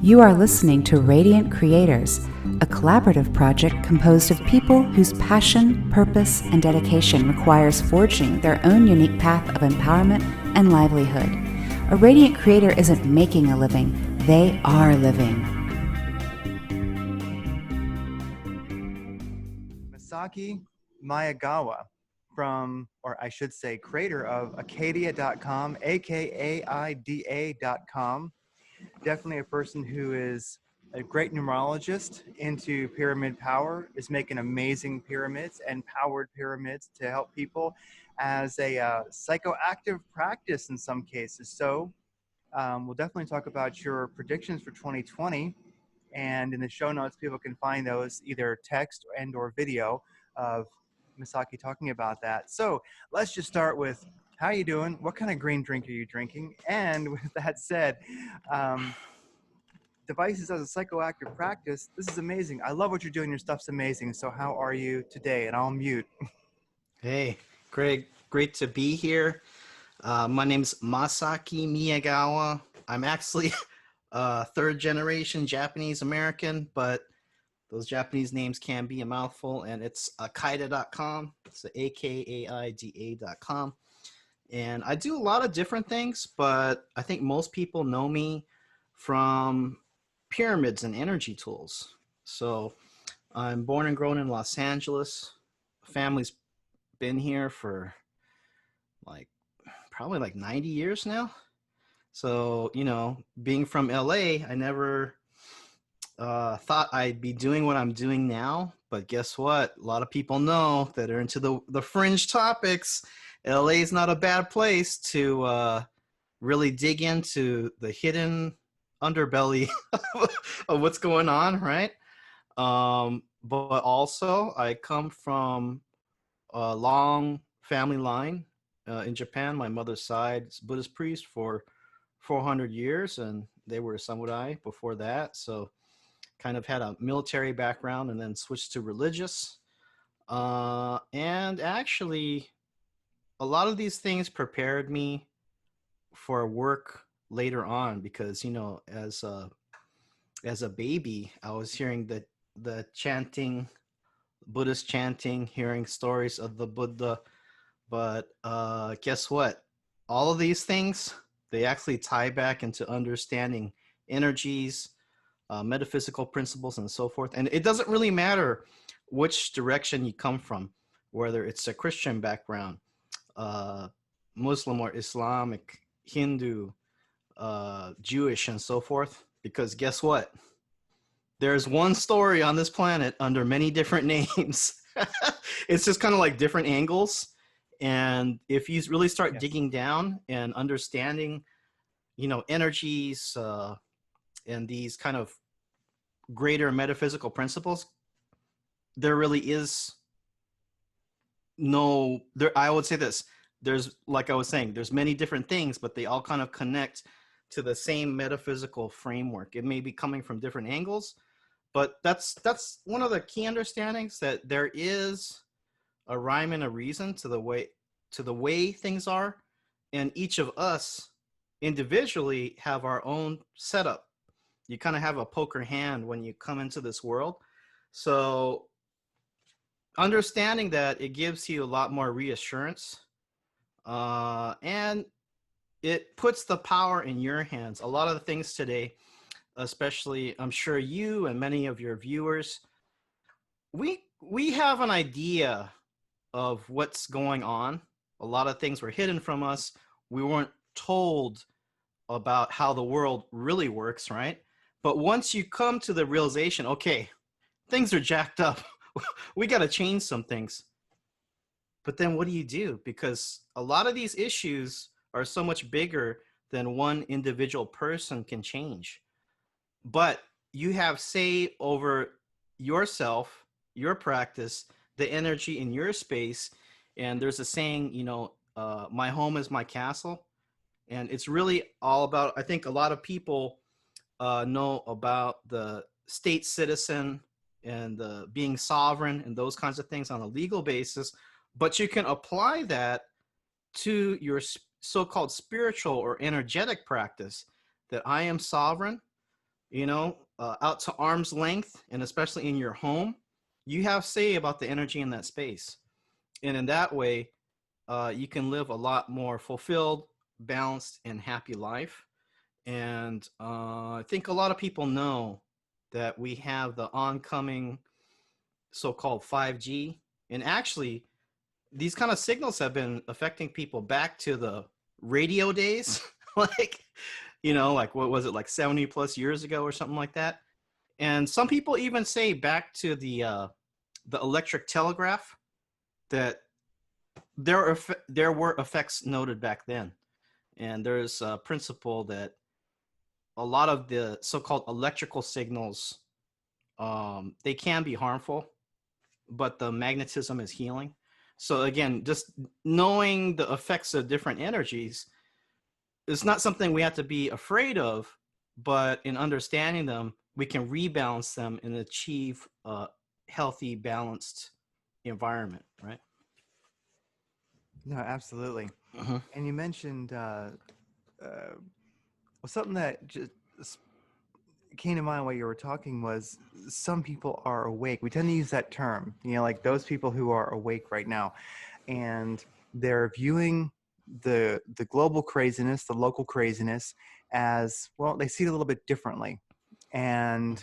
You are listening to Radiant Creators, a collaborative project composed of people whose passion, purpose, and dedication requires forging their own unique path of empowerment and livelihood. A Radiant Creator isn't making a living, they are living. Masaki Miyagawa or I should say, creator of Acadia.com, AKAIDA.com. Definitely a person who is a great numerologist into pyramid power, is making amazing pyramids and powered pyramids to help people as a psychoactive practice in some cases. So we'll definitely talk about your predictions for 2020. And in the show notes, people can find those either text and or video of Misaki talking about that. So let's just start with how you doing? What kind of green drink are you drinking? And with that said, devices as a psychoactive practice, this is amazing. I love what you're doing. Your stuff's amazing. So how are you today? And I'll mute. Hey, Greg, great to be here. My name's Masaki Miyagawa. I'm actually third generation Japanese American, but those Japanese names can be a mouthful, and it's akaida.com. It's akaida.com. And I do a lot of different things, but I think most people know me from pyramids and energy tools. So I'm born and grown in Los Angeles. Family's been here for probably 90 years now. So, being from LA, I never thought I'd be doing what I'm doing now. But guess what? A lot of people know that are into the fringe topics. LA is not a bad place to really dig into the hidden underbelly of what's going on, right? But also, I come from a long family line in Japan. My mother's side is Buddhist priest for 400 years, and they were samurai before that. So kind of had a military background and then switched to religious. And actually, a lot of these things prepared me for work later on because, as a baby, I was hearing the chanting, Buddhist chanting, hearing stories of the Buddha. But guess what? All of these things, they actually tie back into understanding energies, metaphysical principles, and so forth. And it doesn't really matter which direction you come from, whether it's a Christian background, Muslim or Islamic, Hindu, Jewish, and so forth. Because guess what? There's one story on this planet under many different names. It's just kind of like different angles. And if you really start digging down and understanding, energies and these kind of greater metaphysical principles, there really is I would say this, there's, like I was saying, there's many different things, but they all kind of connect to the same metaphysical framework. It may be coming from different angles, but that's one of the key understandings, that there is a rhyme and a reason to the way things are, and each of us individually have our own setup. You kind of have a poker hand when you come into this world. So understanding that, it gives you a lot more reassurance, and it puts the power in your hands. A lot of the things today, especially, I'm sure you and many of your viewers, we have an idea of what's going on. A lot of things were hidden from us. We weren't told about how the world really works, right? But once you come to the realization, okay, things are jacked up, we got to change some things. But then what do you do? Because a lot of these issues are so much bigger than one individual person can change. But you have say over yourself, your practice, the energy in your space. And there's a saying, my home is my castle. And it's really all about, I think a lot of people know about the state citizen and being sovereign and those kinds of things on a legal basis. But you can apply that to your so-called spiritual or energetic practice, that I am sovereign, out to arm's length, and especially in your home, you have say about the energy in that space. And in that way, you can live a lot more fulfilled, balanced, and happy life. And I think a lot of people know that we have the oncoming so-called 5G. And actually, these kind of signals have been affecting people back to the radio days, like, like what was it, like 70 plus years ago or something like that. And some people even say back to the electric telegraph, that there were effects noted back then. And there's a principle that a lot of the so-called electrical signals, they can be harmful, but the magnetism is healing. So again, just knowing the effects of different energies is not something we have to be afraid of, but in understanding them, we can rebalance them and achieve a healthy, balanced environment, right? No, absolutely. Uh-huh. And you mentioned something that just came to mind while you were talking was some people are awake. We tend to use that term, like those people who are awake right now, and they're viewing the global craziness, the local craziness, as well. They see it a little bit differently, and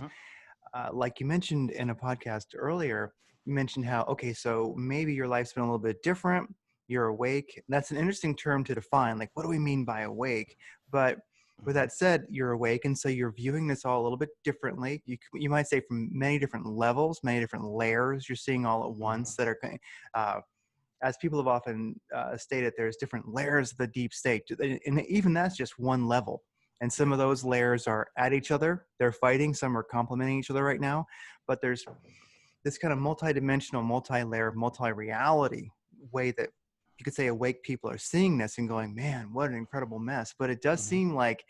like you mentioned in a podcast earlier, you mentioned how, okay, so maybe your life's been a little bit different. You're awake. That's an interesting term to define. Like, what do we mean by awake? But with that said, you're awake, and so you're viewing this all a little bit differently. You might say from many different levels, many different layers. You're seeing all at once that are, as people have often stated, there's different layers of the deep state, and even that's just one level. And some of those layers are at each other. They're fighting. Some are complementing each other right now. But there's this kind of multi-dimensional, multi-layer, multi-reality way that you could say awake people are seeing this and going, man, what an incredible mess. But it does seem like,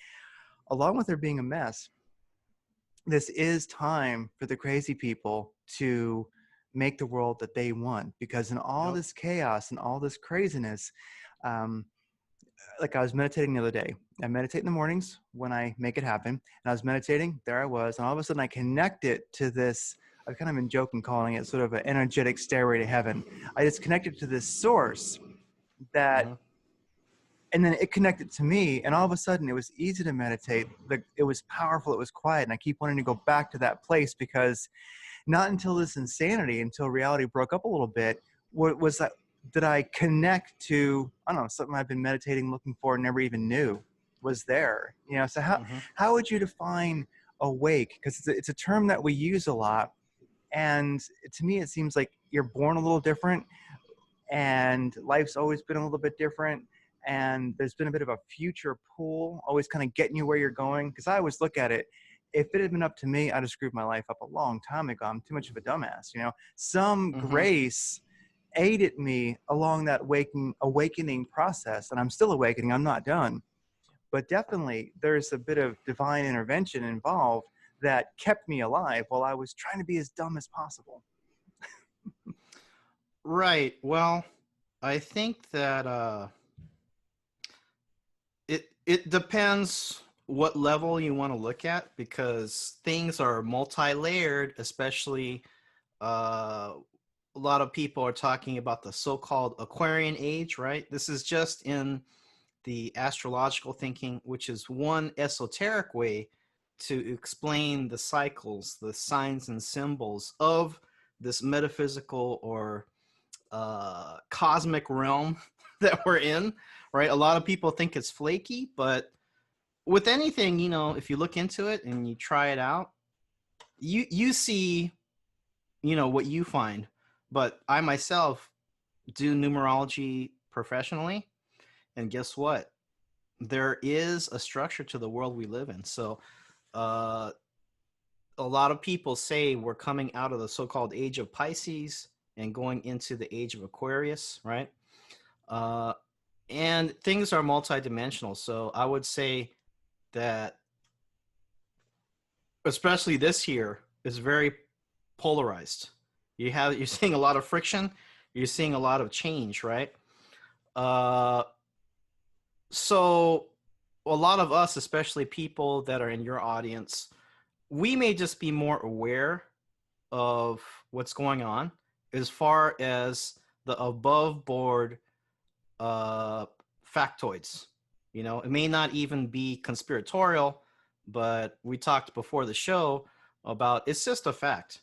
along with there being a mess, this is time for the crazy people to make the world that they want. Because in all this chaos and all this craziness, like I was meditating the other day. I meditate in the mornings when I make it happen. And I was meditating, there I was. And all of a sudden I connected to this, I've kind of been joking calling it sort of an energetic stairway to heaven. I just connected to this source that, and then it connected to me, and all of a sudden it was easy to meditate. It was powerful, it was quiet, and I keep wanting to go back to that place, because not until this insanity, until reality broke up a little bit, was that did I connect to, I don't know, something I've been meditating, looking for, never even knew was there. So how would you define awake? Because it's a term that we use a lot, and to me it seems like you're born a little different, and life's always been a little bit different, and there's been a bit of a future pull always kind of getting you where you're going. Because I always look at it, if it had been up to me, I'd have screwed my life up a long time ago. I'm too much of a dumbass. Some grace aided me along that awakening process, and I'm still awakening. I'm not done, but definitely there's a bit of divine intervention involved that kept me alive while I was trying to be as dumb as possible. Right. Well, I think that it depends what level you want to look at, because things are multi-layered, especially a lot of people are talking about the so-called Aquarian age, right? This is just in the astrological thinking, which is one esoteric way to explain the cycles, the signs and symbols of this metaphysical or cosmic realm that we're in, right? A lot of people think it's flaky, but with anything, if you look into it and you try it out, you see, what you find. But I myself do numerology professionally, and guess what? There is a structure to the world we live in. So a lot of people say we're coming out of the so-called age of Pisces and going into the age of Aquarius, right? And things are multidimensional. So I would say that, especially this year, is very polarized. You're seeing a lot of friction. You're seeing a lot of change, right? So a lot of us, especially people that are in your audience, we may just be more aware of what's going on as far as the above board factoids. You know, it may not even be conspiratorial, but we talked before the show about it's just a fact.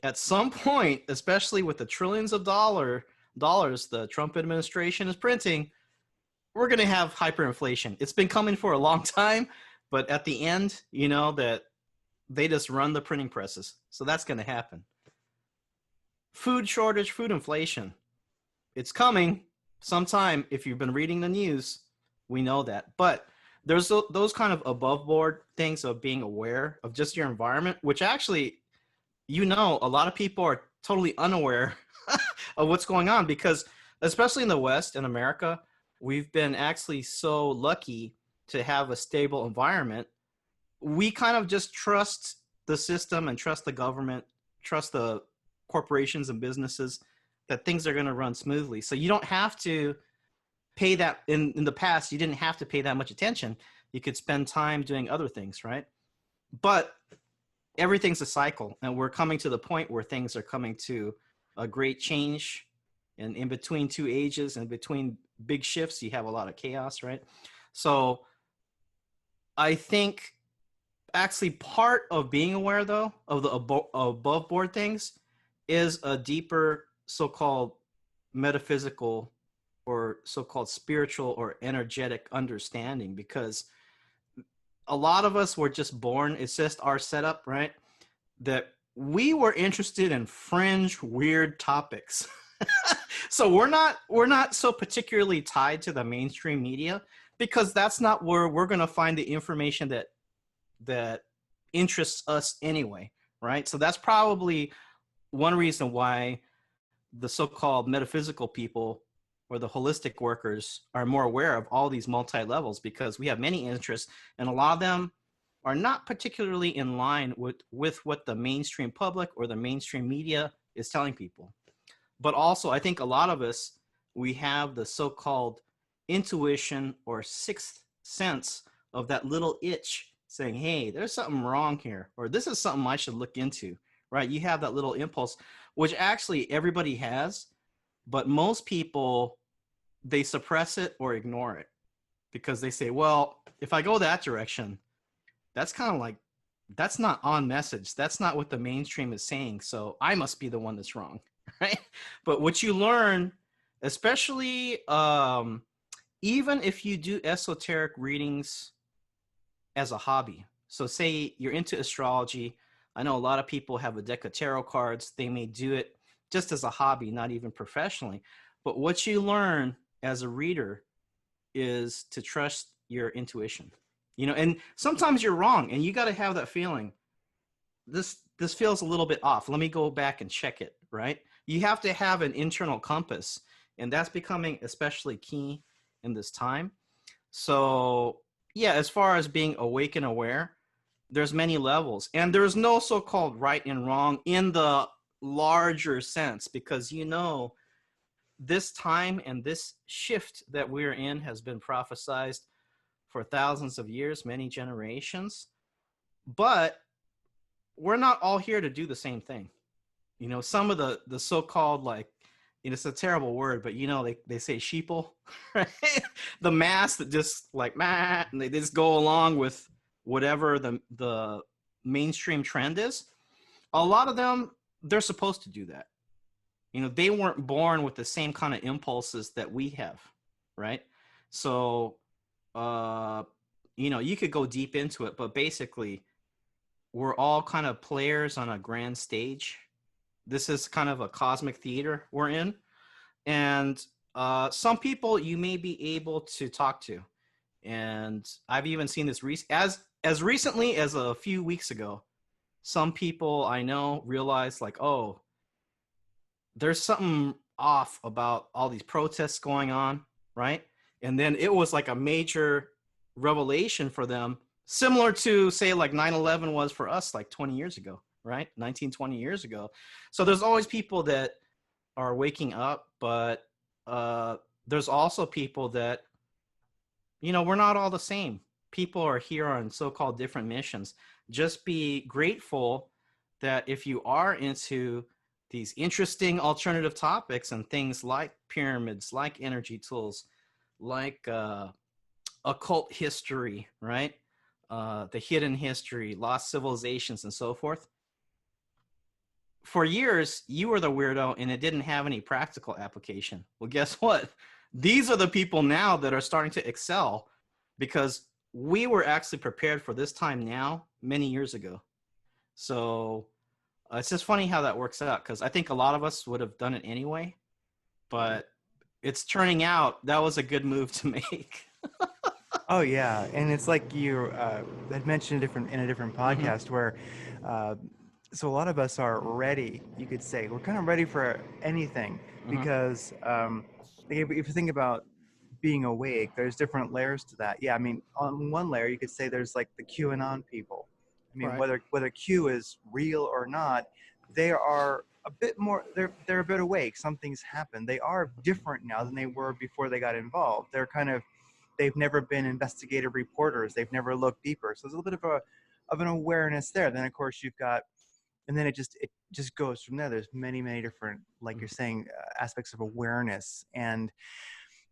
At some point, especially with the trillions of dollars the Trump administration is printing, we're going to have hyperinflation. It's been coming for a long time, but at the end, you know that they just run the printing presses. So that's going to happen. Food shortage, food inflation. It's coming sometime. If you've been reading the news, we know that. But there's those kind of above board things of being aware of just your environment, which actually, you know, a lot of people are totally unaware of what's going on because, especially in the West, in America, we've been actually so lucky to have a stable environment. We kind of just trust the system and trust the government, trust the corporations and businesses that things are going to run smoothly. So you don't have to pay that. In the past, you didn't have to pay that much attention. You could spend time doing other things, right? But everything's a cycle, and we're coming to the point where things are coming to a great change. And in between two ages and between big shifts, you have a lot of chaos, right? So I think actually part of being aware, though, of the above board things is a deeper so-called metaphysical or so-called spiritual or energetic understanding, because a lot of us were just born, it's just our setup, right? That we were interested in fringe, weird topics. So we're not so particularly tied to the mainstream media because that's not where we're going to find the information that interests us anyway, right? So that's probably one reason why the so-called metaphysical people or the holistic workers are more aware of all these multi-levels, because we have many interests and a lot of them are not particularly in line with what the mainstream public or the mainstream media is telling people. But also, I think a lot of us, we have the so-called intuition or sixth sense of that little itch saying, hey, there's something wrong here, or this is something I should look into, right? You have that little impulse, which actually everybody has, but most people, they suppress it or ignore it because they say, well, if I go that direction, that's kind of like, that's not on message. That's not what the mainstream is saying. So I must be the one that's wrong, right? But what you learn, especially even if you do esoteric readings as a hobby. So say you're into astrology. I know a lot of people have a deck of tarot cards. They may do it just as a hobby, not even professionally. But what you learn as a reader is to trust your intuition. You know, and sometimes you're wrong and you got to have that feeling. This feels a little bit off. Let me go back and check it, right? You have to have an internal compass, and that's becoming especially key in this time. So, yeah, as far as being awake and aware, there's many levels, and there's no so-called right and wrong in the larger sense, because you know this time and this shift that we're in has been prophesized for thousands of years, many generations, but we're not all here to do the same thing. You know, some of the so-called, like, you know, it's a terrible word, but you know, they say sheeple, right? The mass that just like, and they just go along with whatever the mainstream trend is. A lot of them, they're supposed to do that. You know, they weren't born with the same kind of impulses that we have, right? So, you know, you could go deep into it, but basically, we're all kind of players on a grand stage. This is kind of a cosmic theater we're in. And some people you may be able to talk to. And I've even seen this as recently as a few weeks ago. Some people I know realized, like, oh, there's something off about all these protests going on, right? And then it was like a major revelation for them, similar to, say, like 9/11 was for us like 20 years ago, right? 20 years ago. So there's always people that are waking up, but there's also people that we're not all the same. People are here on so-called different missions. Just be grateful that if you are into these interesting alternative topics and things like pyramids, like energy tools, like occult history, right? The hidden history, lost civilizations, and so forth. For years, you were the weirdo and it didn't have any practical application. Well, guess what? These are the people now that are starting to excel because we were actually prepared for this time now many years ago. So it's just funny how that works out, because I think a lot of us would have done it anyway, but it's turning out that was a good move to make. Oh yeah, and it's like you had mentioned in a different podcast where, so a lot of us are ready. You could say we're kind of ready for anything because if you think about being awake, there's different layers to that. Yeah, I mean, on one layer you could say there's like the QAnon people. I mean, Right. whether Q is real or not, they are a bit more. They're a bit awake. Something's happened. They are different now than they were before they got involved. They've never been investigative reporters. They've never looked deeper. So there's a little bit of an awareness there. Then of course you've got, and then it just goes from there. There's many different, like you're saying, aspects of awareness, and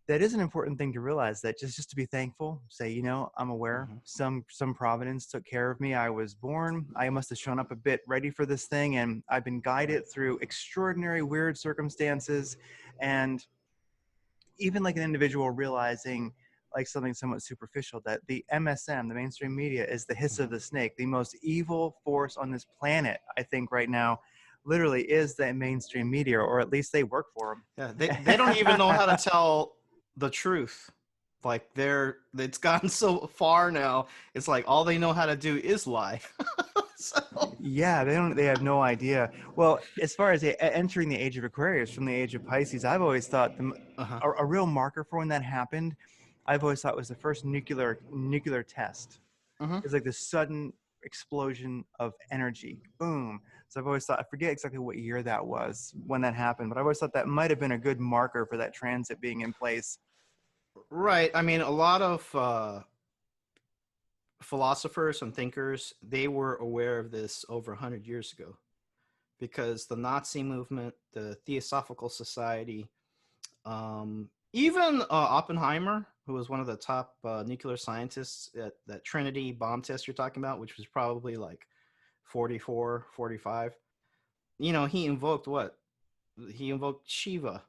that is an important thing to realize. That just to be thankful, say, I'm aware. Some providence took care of me. I was born. I must have shown up a bit ready for this thing, and I've been guided through extraordinary, weird circumstances, and even like an individual realizing like something somewhat superficial, that the MSM, the mainstream media, is the hiss of the snake. The most evil force on this planet, I think right now, literally is the mainstream media, or at least they work for them. Yeah, they don't even know how to tell the truth. Like it's gotten so far now. It's like all they know how to do is lie. So. Yeah, they have no idea. Well, as far as entering the age of Aquarius from the age of Pisces, I've always thought a real marker for when that happened, I've always thought was the first nuclear test. It's like this sudden explosion of energy, boom. So I've always thought, I forget exactly what year that was when that happened, but I've always thought that might have been a good marker for that transit being in place. Right. I mean, a lot of philosophers and thinkers, they were aware of this over 100 years ago, because the Nazi movement, the Theosophical Society, even Oppenheimer, who was one of the top nuclear scientists at that Trinity bomb test you're talking about, which was probably like 44, 45, he invoked what? He invoked Shiva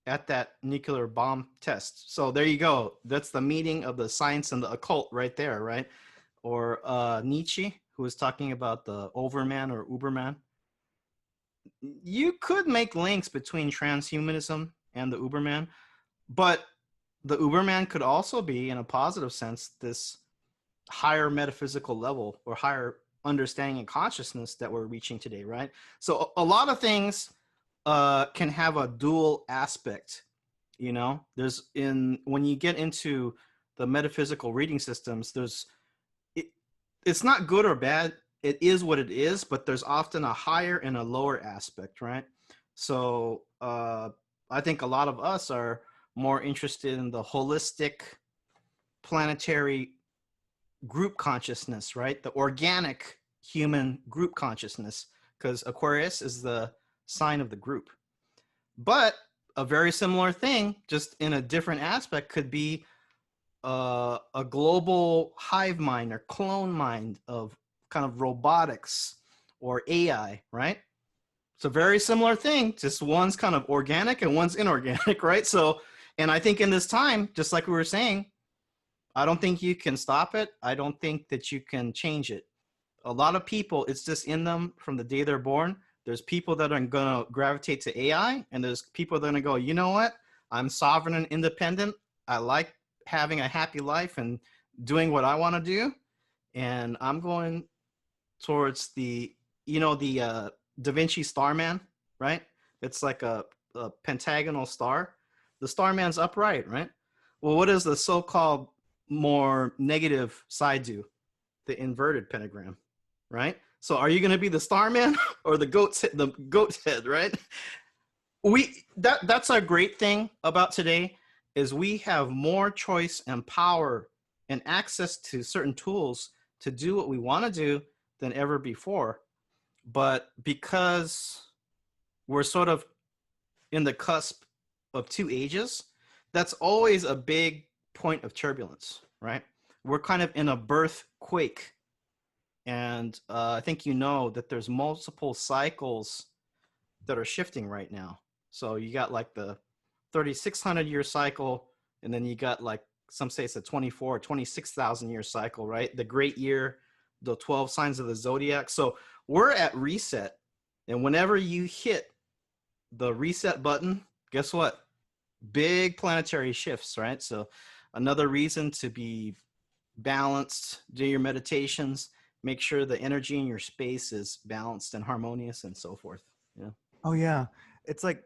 at that nuclear bomb test. So there you go. That's the meeting of the science and the occult right there, right? Or Nietzsche, who was talking about the Overman or Uberman. You could make links between transhumanism and the Uberman, but the Uberman could also be, in a positive sense, this higher metaphysical level or higher understanding and consciousness that we're reaching today, right? So a lot of things can have a dual aspect. When you get into the metaphysical reading systems, it's not good or bad. It is what it is, but there's often a higher and a lower aspect, right? So I think a lot of us are more interested in the holistic planetary group consciousness, right? The organic human group consciousness, because Aquarius is the sign of the group. But a very similar thing, just in a different aspect, could be a global hive mind or clone mind of kind of robotics or AI, right? It's a very similar thing, just one's kind of organic and one's inorganic, right? So, and I think in this time, just like we were saying, I don't think you can stop it. I don't think that you can change it. A lot of people, it's just in them from the day they're born. There's people that are going to gravitate to AI, and there's people that are going to go, you know what? I'm sovereign and independent. I like having a happy life and doing what I want to do. And I'm going towards the Da Vinci Starman, right? It's like a pentagonal star. The Starman's upright, right? Well, what does the so-called more negative side do? The inverted pentagram, right? So are you going to be the Starman or the goat's head, right? That's a great thing about today, is we have more choice and power and access to certain tools to do what we want to do than ever before. But because we're sort of in the cusp of two ages, that's always a big point of turbulence, right? We're kind of in a birth quake. And I think you know that there's multiple cycles that are shifting right now. So you got like the 3,600 year cycle, and then you got like some say it's a 24 or 26,000 year cycle, right? The great year, the 12 signs of the zodiac. So we're at reset. And whenever you hit the reset button, guess what? Big planetary shifts, right? So another reason to be balanced, do your meditations, make sure the energy in your space is balanced and harmonious and so forth. Yeah. Oh yeah, it's like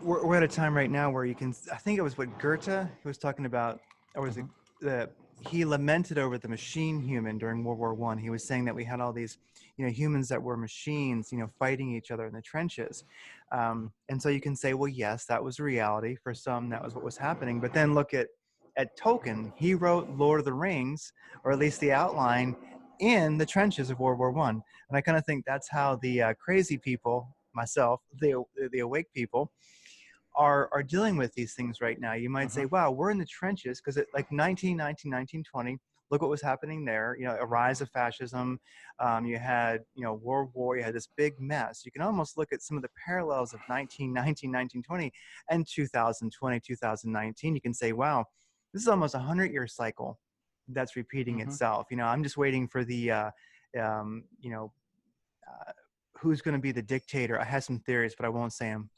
we're at a time right now where you can. I think it was what Goethe was talking about, or was it the he lamented over the machine human during World War I. He was saying that we had all these, humans that were machines, fighting each other in the trenches, and so you can say, well, yes, that was reality for some. That was what was happening. But then look at Tolkien. He wrote Lord of the Rings, or at least the outline, in the trenches of World War One. And I kind of think that's how the crazy people, myself, the awake people, are dealing with these things right now. You might say, wow, we're in the trenches because like 1919, 1920, look what was happening there. A rise of fascism. You had, World War, you had this big mess. You can almost look at some of the parallels of 1919, 1920 and 2020, 2019. You can say, wow, this is almost a 100-year cycle that's repeating itself. I'm just waiting for the, who's going to be the dictator. I have some theories, but I won't say them.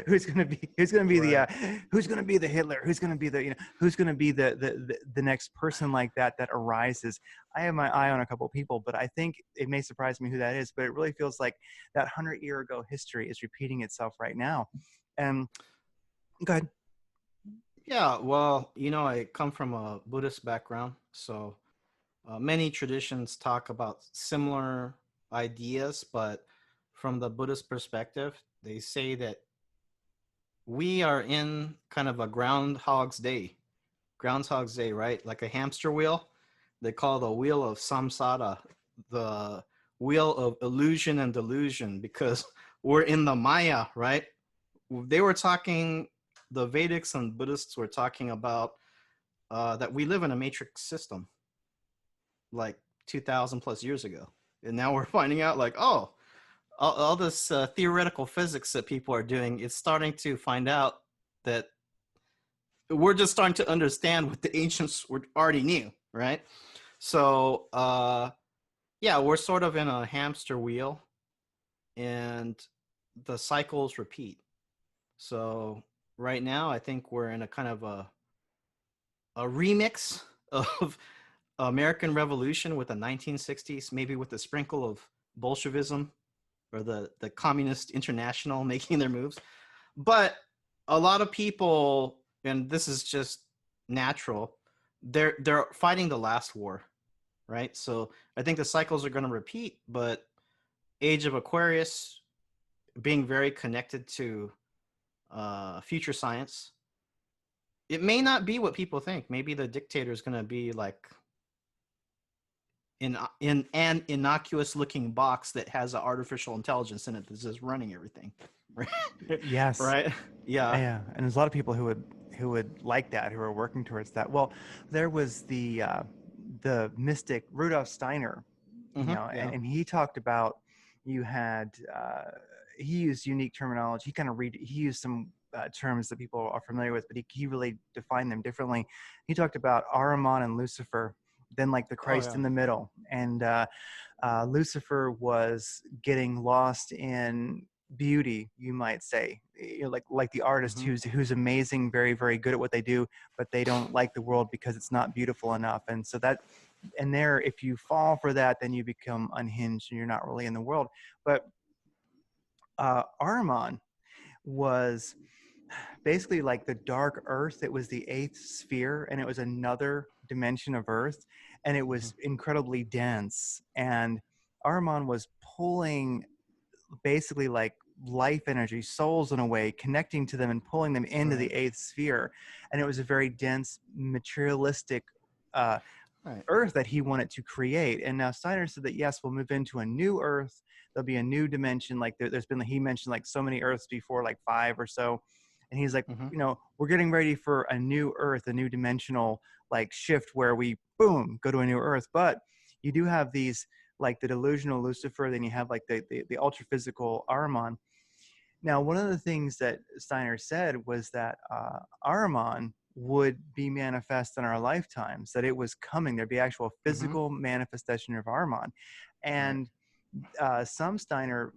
who's going to be who's going to be the Hitler? Who's going to be who's going to be the next person like that arises? I have my eye on a couple of people, but I think it may surprise me who that is. But it really feels like that 100-year ago history is repeating itself right now. And go ahead. Yeah, well, I come from a Buddhist background, so many traditions talk about similar ideas, but from the Buddhist perspective, they say that we are in kind of a Groundhog's Day, right? Like a hamster wheel. They call the wheel of samsara, the wheel of illusion and delusion, because we're in the Maya, right? They were talking, the Vedics and Buddhists were talking about that we live in a matrix system like 2,000 plus years ago. And now we're finding out like, oh, all this theoretical physics that people are doing, it's starting to find out that we're just starting to understand what the ancients already knew, right? So, yeah, we're sort of in a hamster wheel and the cycles repeat. So right now, I think we're in a kind of a remix of American Revolution with the 1960s, maybe with a sprinkle of Bolshevism or the Communist International making their moves. But a lot of people, and this is just natural, they're fighting the last war, right? So I think the cycles are going to repeat, but Age of Aquarius being very connected to future science, it may not be what people think. Maybe the dictator is going to be like in an innocuous looking box that has an artificial intelligence in it that's just running everything. Right? Yes. Right. Yeah. And there's a lot of people who would like that, who are working towards that. Well, there was the mystic Rudolf Steiner, and he talked about, you had he used unique terminology. He kind of he used some terms that people are familiar with, but he really defined them differently. He talked about Ahriman and Lucifer, then like the Christ in the middle, and Lucifer was getting lost in beauty, you might say, like the artist who's amazing, very, very good at what they do, but they don't like the world because it's not beautiful enough. And so that, and there, if you fall for that, then you become unhinged and you're not really in the world. But Ahriman was basically like the dark earth. It was the eighth sphere, and it was another dimension of earth, and it was incredibly dense. And Ahriman was pulling basically like life energy, souls in a way, connecting to them and pulling them into the eighth sphere. And it was a very dense, materialistic earth that he wanted to create. And now Steiner said that, yes, we'll move into a new earth. There'll be a new dimension. Like there's been, he mentioned like so many earths before, like 5 or so. And he's like, you know, we're getting ready for a new earth, a new dimensional like shift where we, boom, go to a new earth. But you do have these, like the delusional Lucifer, then you have like the ultra physical Ahriman. Now, one of the things that Steiner said was that Ahriman would be manifest in our lifetimes, that it was coming. There'd be actual physical manifestation of Ahriman. And some Steiner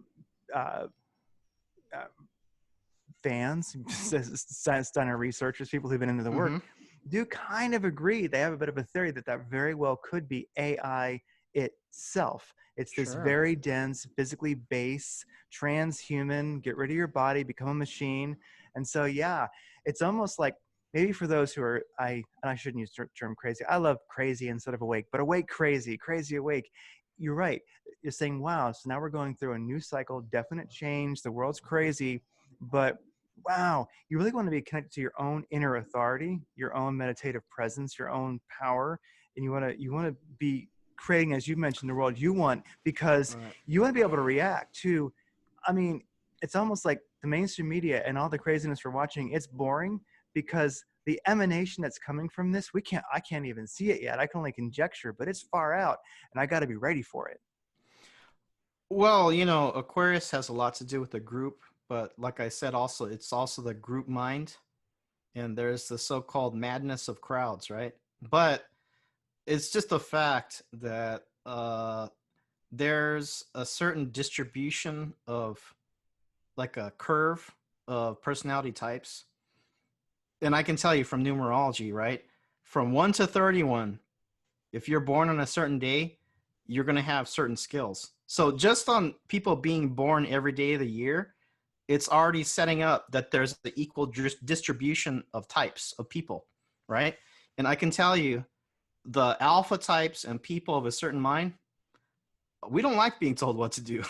fans, Steiner researchers, people who've been into the work, do kind of agree. They have a bit of a theory that that very well could be AI itself. It's this very dense, physically base, transhuman, get rid of your body, become a machine. And so, yeah, it's almost like, maybe for those who are, and I shouldn't use the term crazy. I love crazy instead of awake, but awake crazy, crazy awake. You're right. You're saying, wow, so now we're going through a new cycle, definite change. The world's crazy, but wow, you really want to be connected to your own inner authority, your own meditative presence, your own power. And you want to be creating, as you mentioned, the world you want, because you want to be able to react to, I mean, it's almost like the mainstream media and all the craziness we're watching, it's boring because the emanation that's coming from this, I can't even see it yet. I can only conjecture, but it's far out and I got to be ready for it. Well, you know, Aquarius has a lot to do with the group, but like I said, also, it's also the group mind. And there's the so-called madness of crowds, right? But it's just a fact that there's a certain distribution of like a curve of personality types. And I can tell you from numerology, right? From 1 to 31, if you're born on a certain day, you're going to have certain skills. So just on people being born every day of the year, it's already setting up that there's the equal distribution of types of people, right? And I can tell you, the alpha types and people of a certain mind, we don't like being told what to do.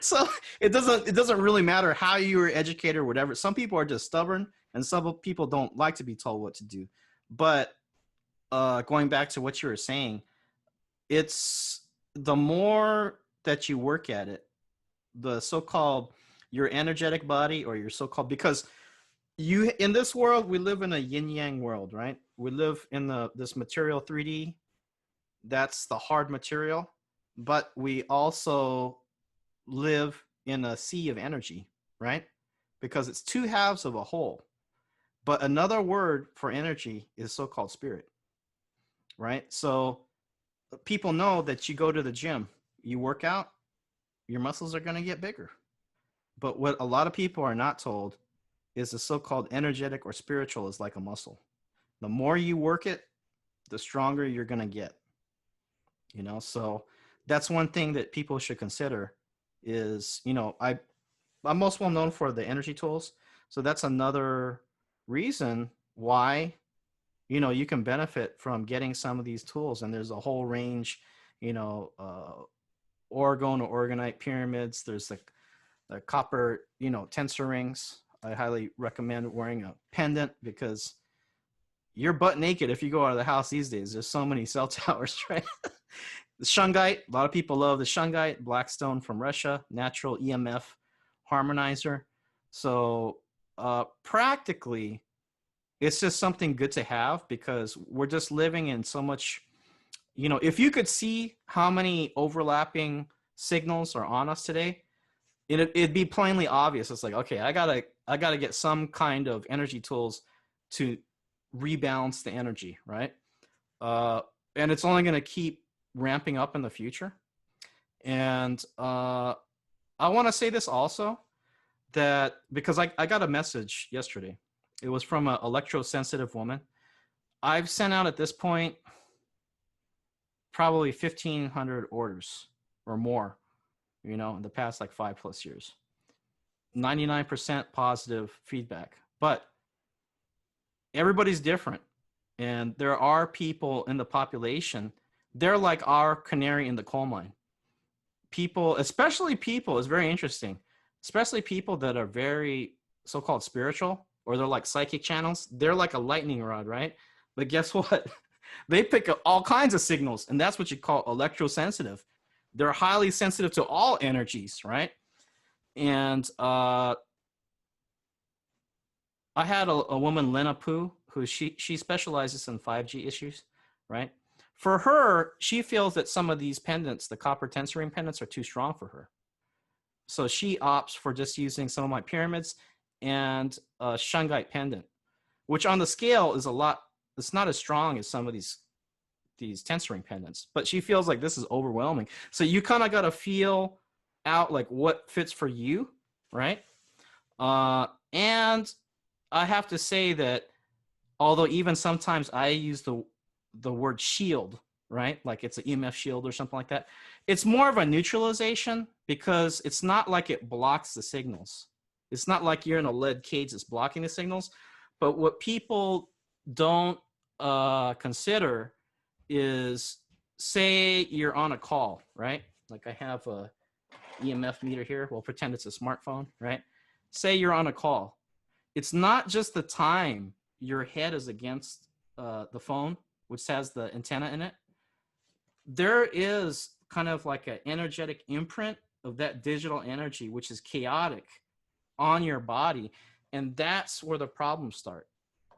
So it doesn't really matter how you were educated or whatever. Some people are just stubborn, and some people don't like to be told what to do. But going back to what you were saying, it's the more that you work at it, the so-called your energetic body or your so-called, because you in this world, we live in a yin-yang world, right? We live in this material 3D. That's the hard material. But we also live in a sea of energy, right? Because it's two halves of a whole. But another word for energy is so-called spirit, right? So people know that you go to the gym, you work out, your muscles are going to get bigger. But what a lot of people are not told is the so-called energetic or spiritual is like a muscle. The more you work it, the stronger you're going to get. You know, so that's one thing that people should consider is, you know, I'm most well known for the energy tools. So that's another reason why, you know, you can benefit from getting some of these tools. And there's a whole range, you know, orgone or orgonite pyramids. There's the copper, you know, tensor rings. I highly recommend wearing a pendant because you're butt naked if you go out of the house these days. There's so many cell towers, right? The shungite, a lot of people love the shungite, black stone from Russia, natural EMF harmonizer. So practically, it's just something good to have because we're just living in so much, you know, if you could see how many overlapping signals are on us today, it'd be plainly obvious. It's like, okay, I gotta get some kind of energy tools to rebalance the energy, right? And it's only going to keep ramping up in the future. And I want to say this also, that because I got a message yesterday. It was from an electrosensitive woman. I've sent out at this point probably 1,500 orders or more, you know, in the past like 5+ years. 99% positive feedback. But everybody's different. And there are people in the population, they're like our canary in the coal mine. People, especially people, is very interesting. especially people that are very so-called spiritual, or they're like psychic channels. They're like a lightning rod, right? But guess what? They pick up all kinds of signals, and that's what you call electrosensitive. They're highly sensitive to all energies, right? And I had a woman, Lena Poo, who she specializes in 5G issues, right? For her, she feels that some of these pendants, the copper tensor pendants, are too strong for her. So she opts for just using some of my pyramids and a shungite pendant, which on the scale is a lot, it's not as strong as some of these tensoring pendants, but she feels like this is overwhelming. So you kind of got to feel out like what fits for you, right? And I have to say that although even sometimes I use the word shield, right? Like it's an EMF shield or something like that. It's more of a neutralization because it's not like it blocks the signals. It's not like you're in a lead cage that's blocking the signals. But what people don't consider is, say you're on a call, right? Like I have a EMF meter here. We'll pretend it's a smartphone, right? Say you're on a call. It's not just the time your head is against the phone, which has the antenna in it. There is kind of like an energetic imprint of that digital energy, which is chaotic on your body. And that's where the problems start.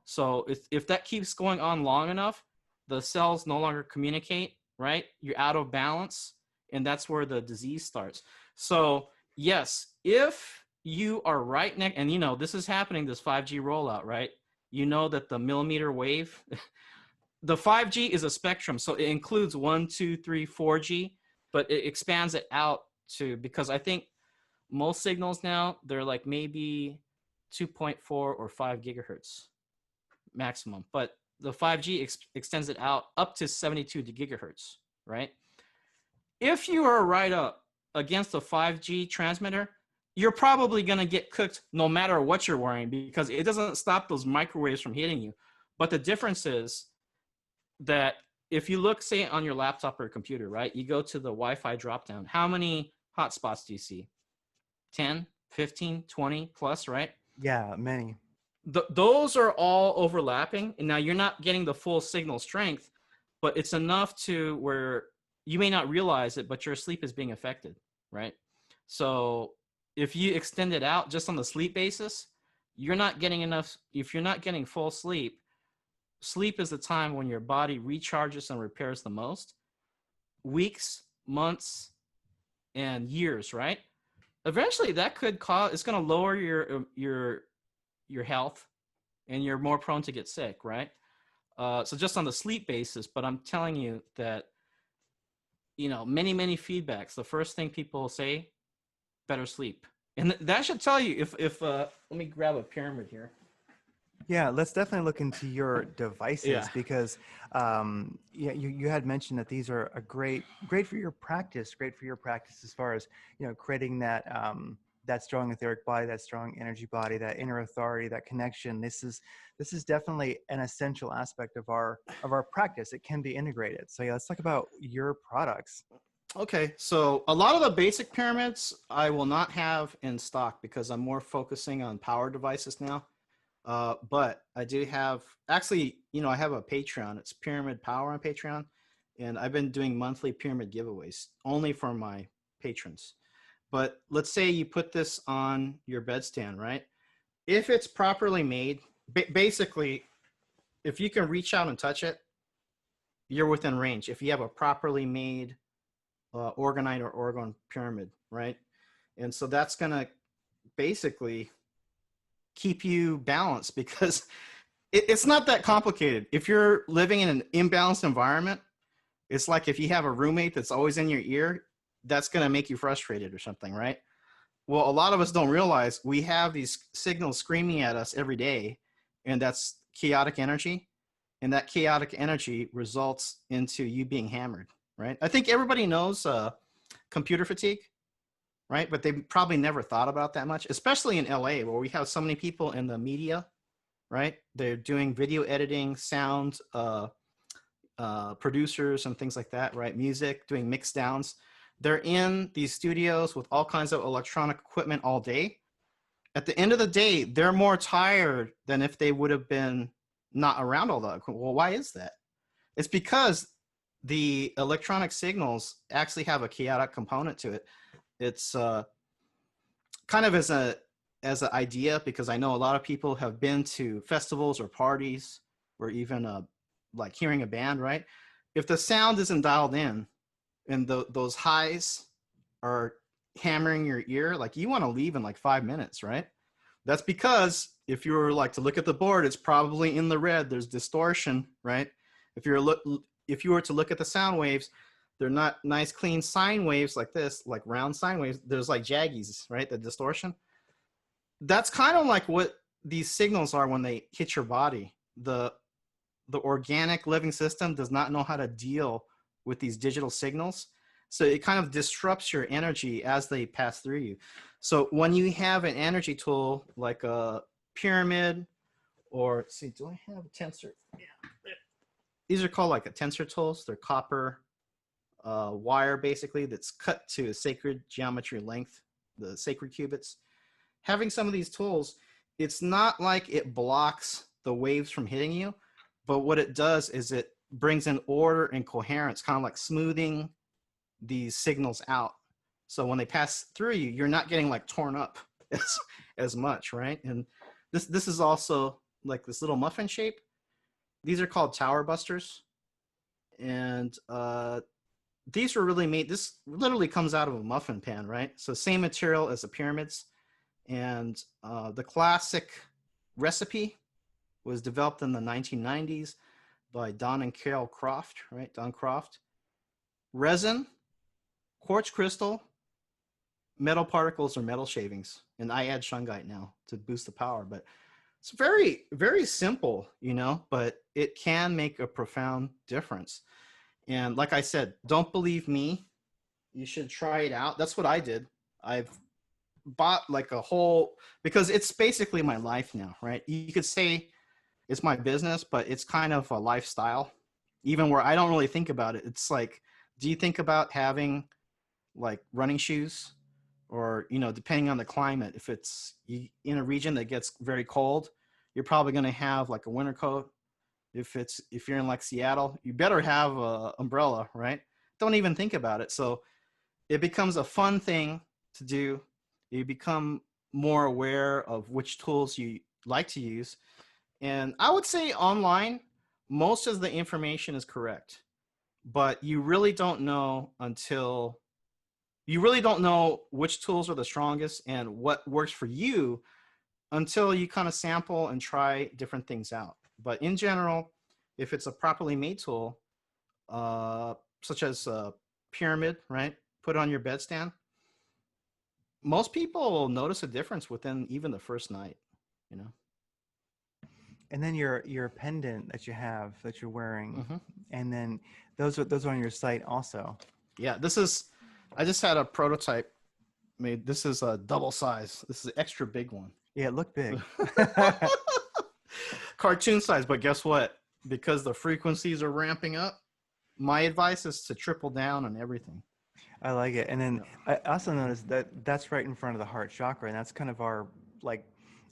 So if that keeps going on long enough, the cells no longer communicate, right? You're out of balance, and that's where the disease starts. So yes, if you are right next, and you know, this is happening, this 5G rollout, right? You know that the millimeter wave, the 5G is a spectrum. So it includes 1, 2, 3, 4G, but it expands it out to, because I think most signals now, they're like maybe 2.4 or 5 gigahertz maximum, but the 5G extends it out up to 72 gigahertz, right? If you are right up against a 5G transmitter, you're probably going to get cooked no matter what you're wearing, because it doesn't stop those microwaves from hitting you. But the difference is that if you look, say, on your laptop or computer, right, you go to the Wi-Fi dropdown, how many hotspots do you see? 10, 15, 20 plus, right? Yeah, many. Those are all overlapping. And now you're not getting the full signal strength, but it's enough to where you may not realize it, but your sleep is being affected, right? So if you extend it out just on the sleep basis, you're not getting enough. If you're not getting full sleep, sleep is the time when your body recharges and repairs the most. Weeks, months, and years, right? Eventually that could cause, it's going to lower your health, and you're more prone to get sick, right? So just on the sleep basis, but I'm telling you that, you know, many feedbacks. The first thing people say, better sleep. And that should tell you if let me grab a pyramid here. Yeah, let's definitely look into your devices. Yeah. Because yeah, you had mentioned that these are a great for your practice, as far as, you know, creating that that strong etheric body, that strong energy body, that inner authority, that connection. This is definitely an essential aspect of our practice. It can be integrated. So yeah, let's talk about your products. Okay, so a lot of the basic pyramids I will not have in stock because I'm more focusing on power devices now. But I do have, actually, you know, I have a Patreon. It's Pyramid Power on Patreon. And I've been doing monthly pyramid giveaways only for my patrons. But let's say you put this on your bedstand, right? If it's properly made, basically, if you can reach out and touch it, you're within range. If you have a properly made orgonite or orgone pyramid, right? And so that's going to basically keep you balanced, because it's not that complicated. If you're living in an imbalanced environment, it's like if you have a roommate that's always in your ear, that's going to make you frustrated or something, right? Well, a lot of us don't realize we have these signals screaming at us every day, and that's chaotic energy. And that chaotic energy results into you being hammered, right? I think everybody knows computer fatigue, right? But they probably never thought about that much, especially in LA, where we have so many people in the media, right? They're doing video editing, sound, producers and things like that, right? Music, doing mix downs. They're in these studios with all kinds of electronic equipment all day. At the end of the day, they're more tired than if they would have been not around all that equipment. Well, why is that? It's because the electronic signals actually have a chaotic component to it. It's kind of as an idea, because I know a lot of people have been to festivals or parties or even like hearing a band, right? If the sound isn't dialed in and those highs are hammering your ear, like you want to leave in like 5 minutes, right? That's because if you were like to look at the board, it's probably in the red. There's distortion, right? If you were to look at the sound waves, they're not nice clean sine waves like this, like round sine waves. There's like jaggies, right? The distortion. That's kind of like what these signals are when they hit your body. The organic living system does not know how to deal with these digital signals. So it kind of disrupts your energy as they pass through you. So when you have an energy tool like a pyramid, or let's see, do I have a tensor? Yeah. These are called like a tensor tools. They're copper wire basically that's cut to a sacred geometry length, the sacred cubits. Having some of these tools, it's not like it blocks the waves from hitting you, but what it does is it brings in order and coherence, kind of like smoothing these signals out. So when they pass through you, you're not getting like torn up as much, right? And this is also like this little muffin shape. These are called tower busters. And these were really made, this literally comes out of a muffin pan, right? So same material as the pyramids. And the classic recipe was developed in the 1990s by Don and Carol Croft, right? Don Croft. Resin, quartz crystal, metal particles or metal shavings. And I add shungite now to boost the power. But it's very, very simple, you know, but it can make a profound difference. And like I said, don't believe me. You should try it out. That's what I did. I've bought like a whole, because it's basically my life now, right? You could say it's my business, but it's kind of a lifestyle, even where I don't really think about it. It's like, do you think about having like running shoes, or, you know, depending on the climate, if it's in a region that gets very cold, you're probably going to have like a winter coat. If you're in like Seattle, you better have an umbrella, right? Don't even think about it. So it becomes a fun thing to do. You become more aware of which tools you like to use. And I would say online, most of the information is correct, but you really don't know which tools are the strongest and what works for you until you kind of sample and try different things out. But in general, if it's a properly made tool, such as a pyramid, right, put on your bedstand, most people will notice a difference within even the first night, you know. And then your pendant that you have that you're wearing, Mm-hmm. and then those are on your site also. Yeah, I just had a prototype made. This is a double size. This is an extra big one. Yeah, it looked big. Cartoon size, but guess what? Because the frequencies are ramping up, my advice is to triple down on everything. I like it. And then I also noticed that that's right in front of the heart chakra, and that's kind of our like,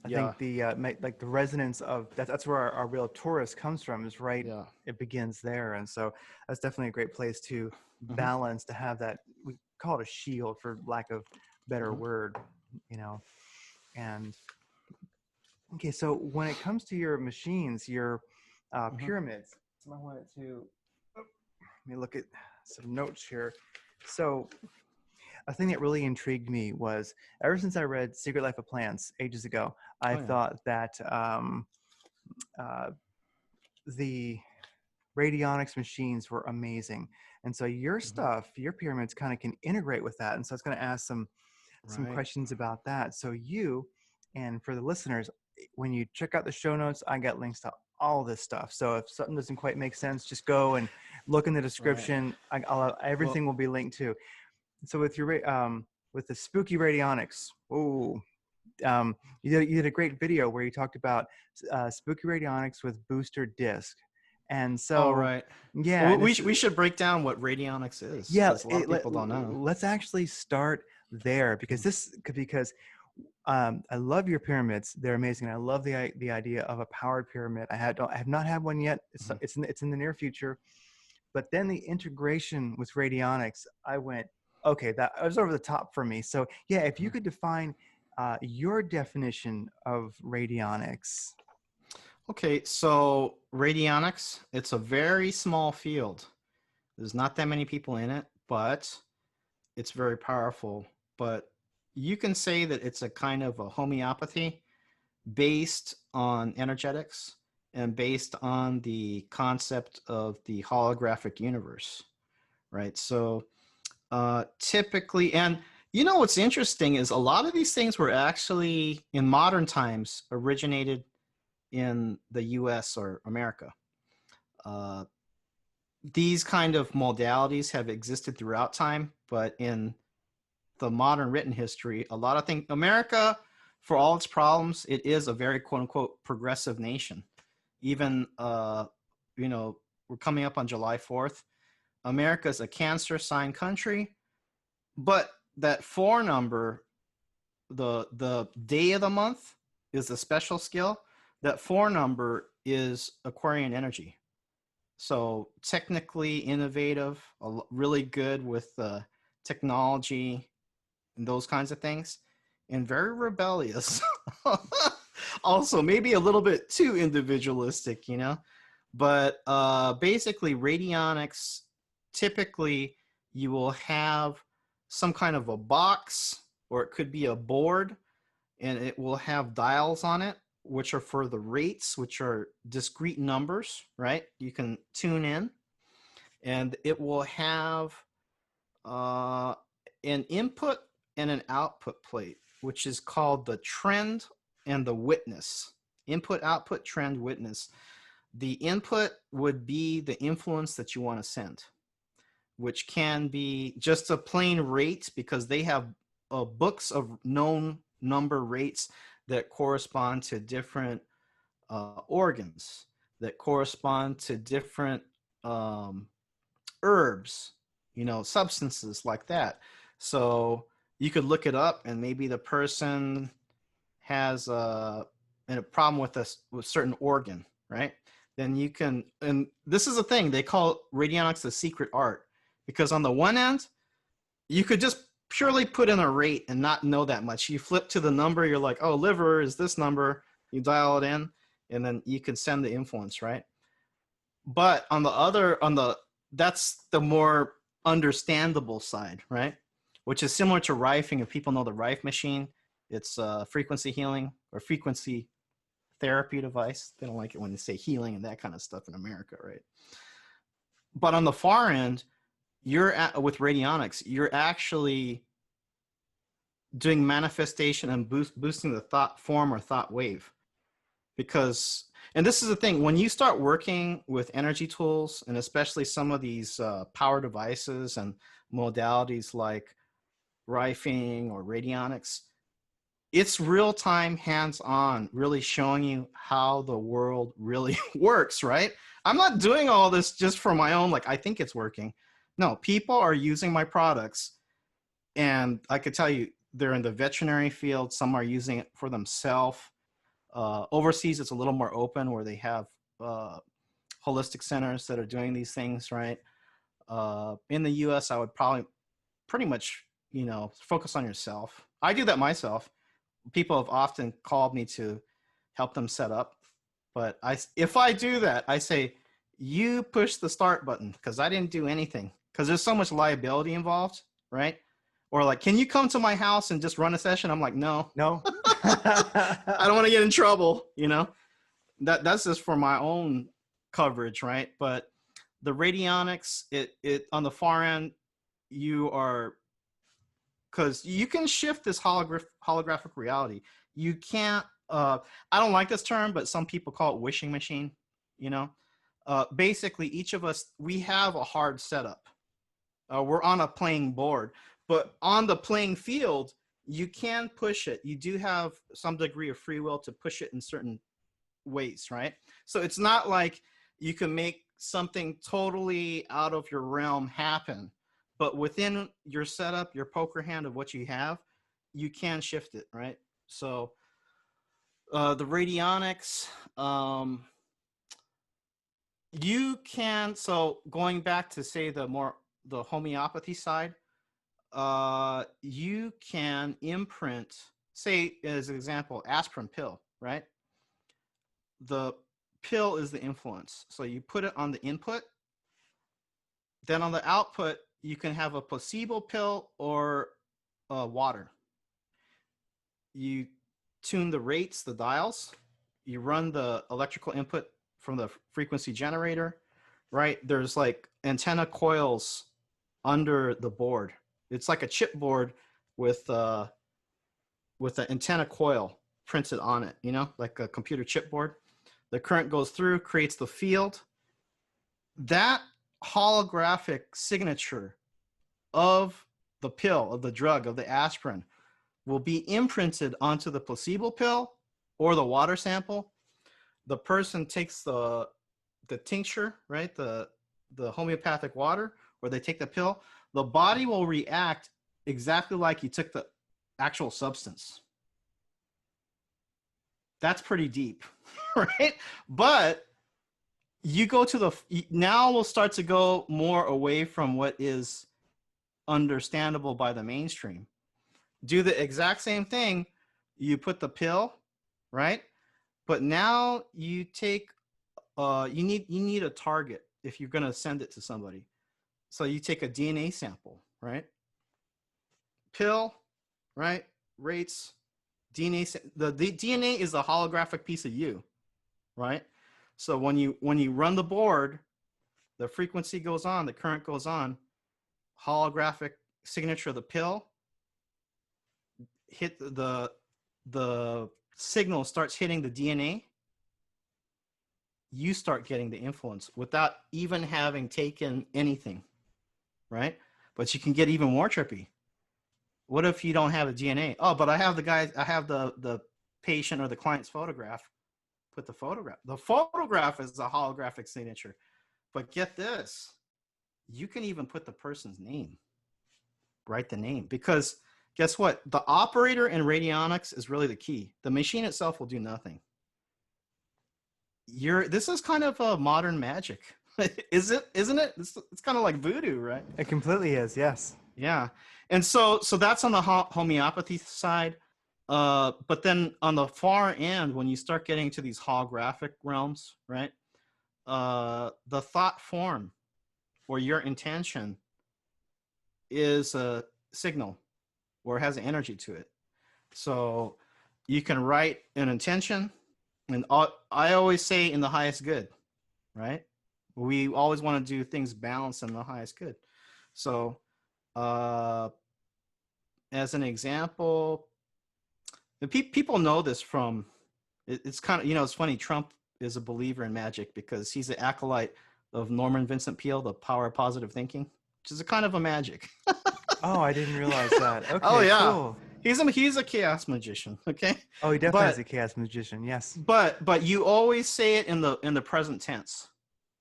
I think the like the resonance of that's where our real Taurus comes from, is right. Yeah. It begins there, and so that's definitely a great place to balance, to have that. We call it a shield, for lack of better word, you know. And okay, so when it comes to your machines, your pyramids, I wanted to let me look at some notes here. So a thing that really intrigued me was, ever since I read Secret Life of Plants ages ago, I thought that the Radionics machines were amazing. And so your stuff, your pyramids kind of can integrate with that. And so I was going to ask some questions about that. So you, and for the listeners, when you check out the show notes, I got links to all this stuff. So if something doesn't quite make sense, just go and look in the description. Everything will be linked to. So with your with the spooky Radionics, you did a great video where you talked about spooky Radionics with booster disc, And All so, right. yeah, Well, and we, this sh- we should break down what radionics is yeah, because a lot of people don't know. let's actually start there because I love your pyramids. They're amazing. I love the idea of a powered pyramid. I have not had one yet. Mhm. It's in the near future. But then the integration with radionics, I went, okay, that was over the top for me. So yeah, if you could define your definition of radionics. Okay, so radionics, it's a very small field. There's not that many people in it, but it's very powerful. But you can say that it's a kind of a homeopathy based on energetics and based on the concept of the holographic universe, right? So typically, and you know what's interesting is a lot of these things were actually in modern times originated in the US or America. Uh, these kind of modalities have existed throughout time, but in the modern written history, a lot of things, America, for all its problems, it is a very quote unquote progressive nation. Even, you know, we're coming up on July 4th. America is a Cancer sign country, but that 4 number, the day of the month is a special skill. That 4 number is Aquarian energy. So technically innovative, really good with technology and those kinds of things, and very rebellious. Also, maybe a little bit too individualistic, you know. But basically, radionics, typically you will have some kind of a box, or it could be a board, and it will have dials on it, which are for the rates, which are discrete numbers, right? You can tune in, and it will have uh, an input and an output plate, which is called the trend and the witness. Input, output, trend, witness. The input would be the influence that you want to send, which can be just a plain rate because they have books of known number rates that correspond to different organs, that correspond to different um, herbs, you know, substances like that. So you could look it up, and maybe the person has a problem with with certain organ, right? Then you can, and this is a thing they call radionics the secret art, because on the one end, you could just purely put in a rate and not know that much. You flip to the number, you're like, oh, liver is this number, you dial it in, and then you can send the influence, right? But on the other, that's the more understandable side, right? Which is similar to rifing. If people know the rife machine, it's a frequency healing or frequency therapy device. They don't like it when they say healing and that kind of stuff in America, right? But on the far end, with radionics, you're actually doing manifestation and boosting the thought form or thought wave. Because, and this is the thing, when you start working with energy tools, and especially some of these power devices and modalities like rifing or radionics, it's real time, hands on, really showing you how the world really works, right? I'm not doing all this just for my own, like, I think it's working. No, people are using my products, and I could tell you they're in the veterinary field, some are using it for themselves. Overseas, it's a little more open where they have holistic centers that are doing these things, right? In the US, I would probably pretty much, you know, focus on yourself. I do that myself. People have often called me to help them set up. But if I do that, I say, you push the start button because I didn't do anything. Because there's so much liability involved, right? Or like, can you come to my house and just run a session? I'm like, no. No. I don't want to get in trouble, you know? That's just for my own coverage, right? But the radionics, it on the far end, you are, because you can shift this holographic reality. You can't, I don't like this term, but some people call it wishing machine, you know? Basically, each of us, we have a hard setup. We're on a playing board, but on the playing field, you can push it. You do have some degree of free will to push it in certain ways, right? So it's not like you can make something totally out of your realm happen. But within your setup, your poker hand of what you have, you can shift it, right? So the radionics, you can, so going back to say the homeopathy side, you can imprint, say as an example, aspirin pill, right? The pill is the influence. So you put it on the input, then on the output, you can have a placebo pill or water. You tune the rates, the dials, you run the electrical input from the frequency generator, right? There's like antenna coils under the board. It's like a chipboard with an antenna coil printed on it, you know, like a computer chipboard. The current goes through, creates the field. That holographic signature of the pill, of the drug, of the aspirin, will be imprinted onto the placebo pill or the water sample. The person takes the tincture, right? The homeopathic water, or they take the pill. The body will react exactly like you took the actual substance. That's pretty deep, right? But you go to now we'll start to go more away from what is understandable by the mainstream. Do the exact same thing. You put the pill, right? But now you take, you need a target if you're going to send it to somebody. So you take a DNA sample, right? Pill, right? Rates, DNA. The DNA is a holographic piece of you, right? So when you run the board, the frequency goes on, the current goes on, holographic signature of the pill, hit the signal starts hitting the DNA, you start getting the influence without even having taken anything, right? But you can get even more trippy. What if you don't have the DNA? Oh, but I have the patient or the client's photograph. Put the photograph. The photograph is a holographic signature. But get this, you can even put the person's name, write the name, because guess what? The operator in radionics is really the key. The machine itself will do nothing. This is kind of a modern magic. Isn't it? It's kind of like voodoo, right? It completely is, yes. Yeah. And so that's on the homeopathy side. But then on the far end, when you start getting to these holographic realms, right? The thought form or your intention is a signal or has an energy to it. So you can write an intention, and I always say in the highest good, right? We always want to do things balanced in the highest good. So as an example, people know this from, it's kind of, it's funny, Trump is a believer in magic because he's an acolyte of Norman Vincent Peale, the power of positive thinking, which is a kind of a magic. Oh, I didn't realize that. Okay, oh yeah, cool. He's a chaos magician. Okay. Oh, he definitely is a chaos magician. Yes. But you always say it in the present tense.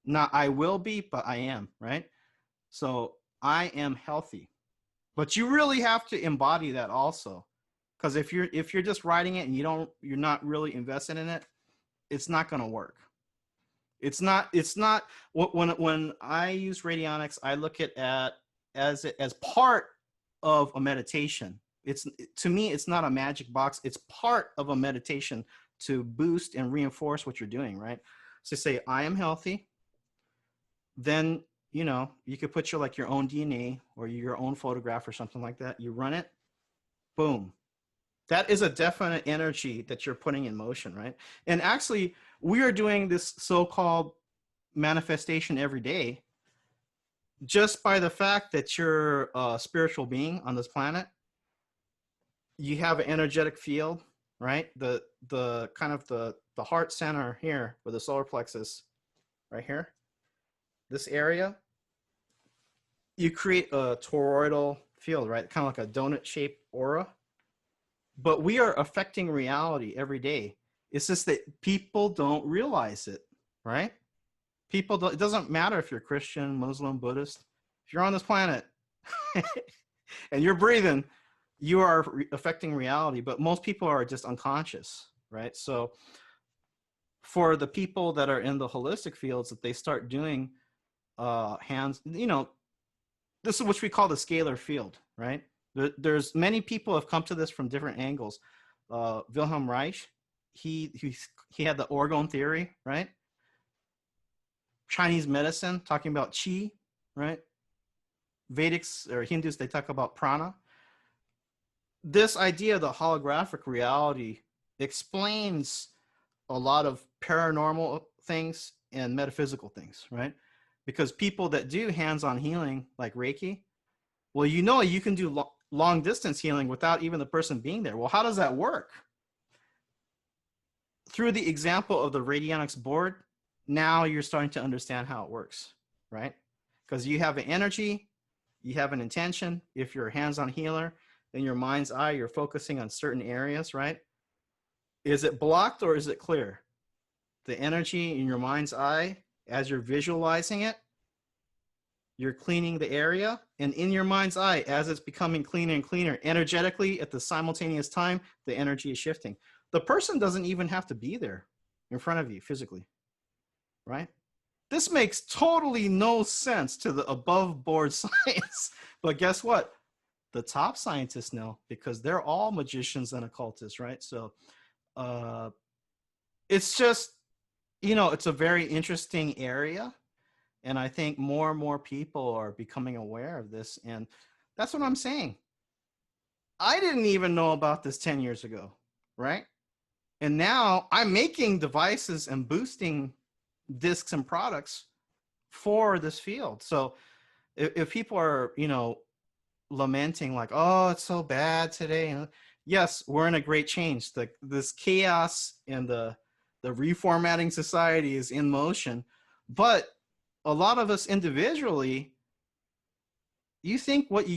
Not I will be, but I am, right? So I am healthy. But you really have to embody that also, because if you're just writing it and you're not really invested in it, it's not going to work. It's not when I use radionics, I look at as part of a meditation. To me, it's not a magic box. It's part of a meditation to boost and reinforce what you're doing, right? So say I am healthy. Then you could put your own DNA or your own photograph or something like that. You run it, boom. That is a definite energy that you're putting in motion, right? And actually, we are doing this so-called manifestation every day just by the fact that you're a spiritual being on this planet. You have an energetic field, right? The kind of the heart center here with the solar plexus right here, this area, you create a toroidal field, right? Kind of like a donut-shaped aura. But we are affecting reality every day. It's just that people don't realize it, right? People, it doesn't matter if you're Christian, Muslim, Buddhist. If you're on this planet and you're breathing, you are affecting reality. But most people are just unconscious, right? So for the people that are in the holistic fields, that they start doing hands, this is what we call the scalar field, right? There's many people have come to this from different angles. Wilhelm Reich, he had the orgone theory, right? Chinese medicine, talking about qi, right? Vedics or Hindus, they talk about prana. This idea of the holographic reality explains a lot of paranormal things and metaphysical things, right? Because people that do hands-on healing like Reiki, well, you can do long distance healing without even the person being there. Well, how does that work? Through the example of the Radionics board, now you're starting to understand how it works, right? Because you have an energy, you have an intention. If you're a hands-on healer, in your mind's eye, you're focusing on certain areas, right? Is it blocked or is it clear? The energy in your mind's eye, as you're visualizing it, you're cleaning the area, and in your mind's eye, as it's becoming cleaner and cleaner, energetically at the simultaneous time, the energy is shifting. The person doesn't even have to be there in front of you physically, right? This makes totally no sense to the above board science, but guess what? The top scientists know, because they're all magicians and occultists, right? So it's just, it's a very interesting area. And I think more and more people are becoming aware of this. And that's what I'm saying. I didn't even know about this 10 years ago, right? And now I'm making devices and boosting discs and products for this field. So if people are, lamenting like, oh, it's so bad today. Yes, we're in a great change. This chaos and the reformatting society is in motion. But a lot of us individually, you think what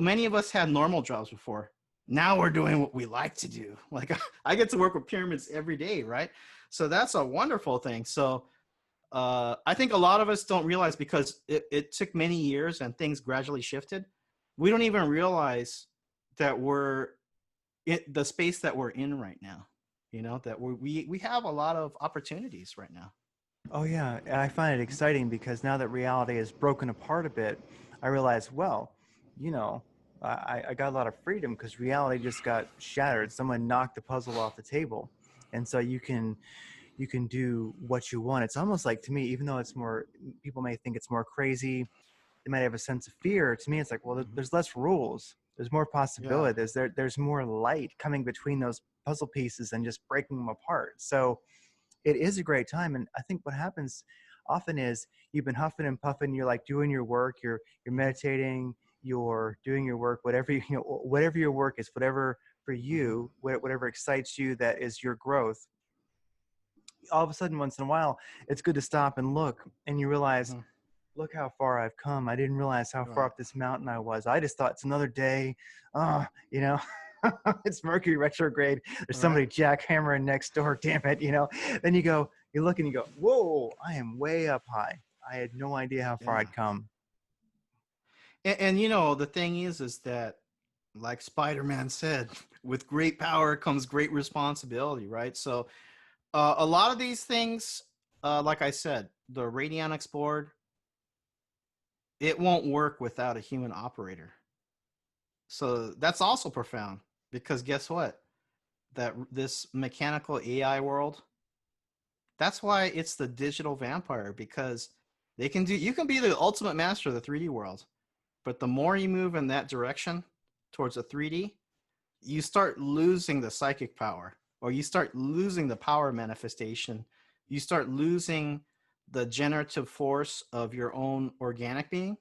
many of us had normal jobs before. Now we're doing what we like to do. Like I get to work with pyramids every day, right? So that's a wonderful thing. So I think a lot of us don't realize, because it took many years and things gradually shifted. We don't even realize that we're in the space that we're in right now, that we have a lot of opportunities right now. Oh yeah, I find it exciting because now that reality is broken apart a bit, I realize, well, I got a lot of freedom because reality just got shattered. Someone knocked the puzzle off the table, and so you can do what you want. It's almost like, to me, even though it's more, people may think it's more crazy, they might have a sense of fear. To me, it's like, well, there's less rules. There's more possibility. Yeah. There's more light coming between those puzzle pieces and just breaking them apart. So it is a great time. And I think what happens often is you've been huffing and puffing. You're like doing your work. You're meditating. You're doing your work. Whatever whatever your work is, whatever for you, whatever excites you, that is your growth. All of a sudden, once in a while, it's good to stop and look, and you realize, look how far I've come. I didn't realize how far up this mountain I was. I just thought it's another day. It's Mercury retrograde. There's somebody jackhammering next door. Damn it, Then you look and you go, whoa, I am way up high. I had no idea how far I'd come. And the thing is that, like Spider-Man said, with great power comes great responsibility, right? So a lot of these things, like I said, the Radionics board, it won't work without a human operator. So that's also profound, because guess what? That this mechanical AI world, that's why it's the digital vampire, because you can be the ultimate master of the 3D world. But the more you move in that direction towards a 3D, you start losing the psychic power, or you start losing the power manifestation. You start losing the generative force of your own organic being.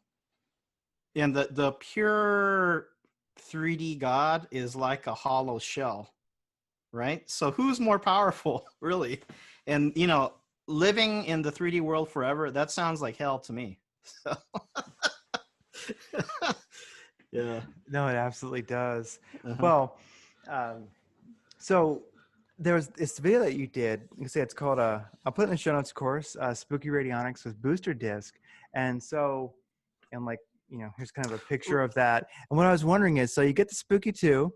And the pure 3D God is like a hollow shell, right? So who's more powerful, really? And, living in the 3D world forever, that sounds like hell to me. So. Yeah. No, it absolutely does. Well, so there was this video that you did. You can say it's called I'll put it in the show notes, of course. Spooky Radionics with booster disc, and so, and like here's kind of a picture of that. And what I was wondering is, so you get the Spooky 2,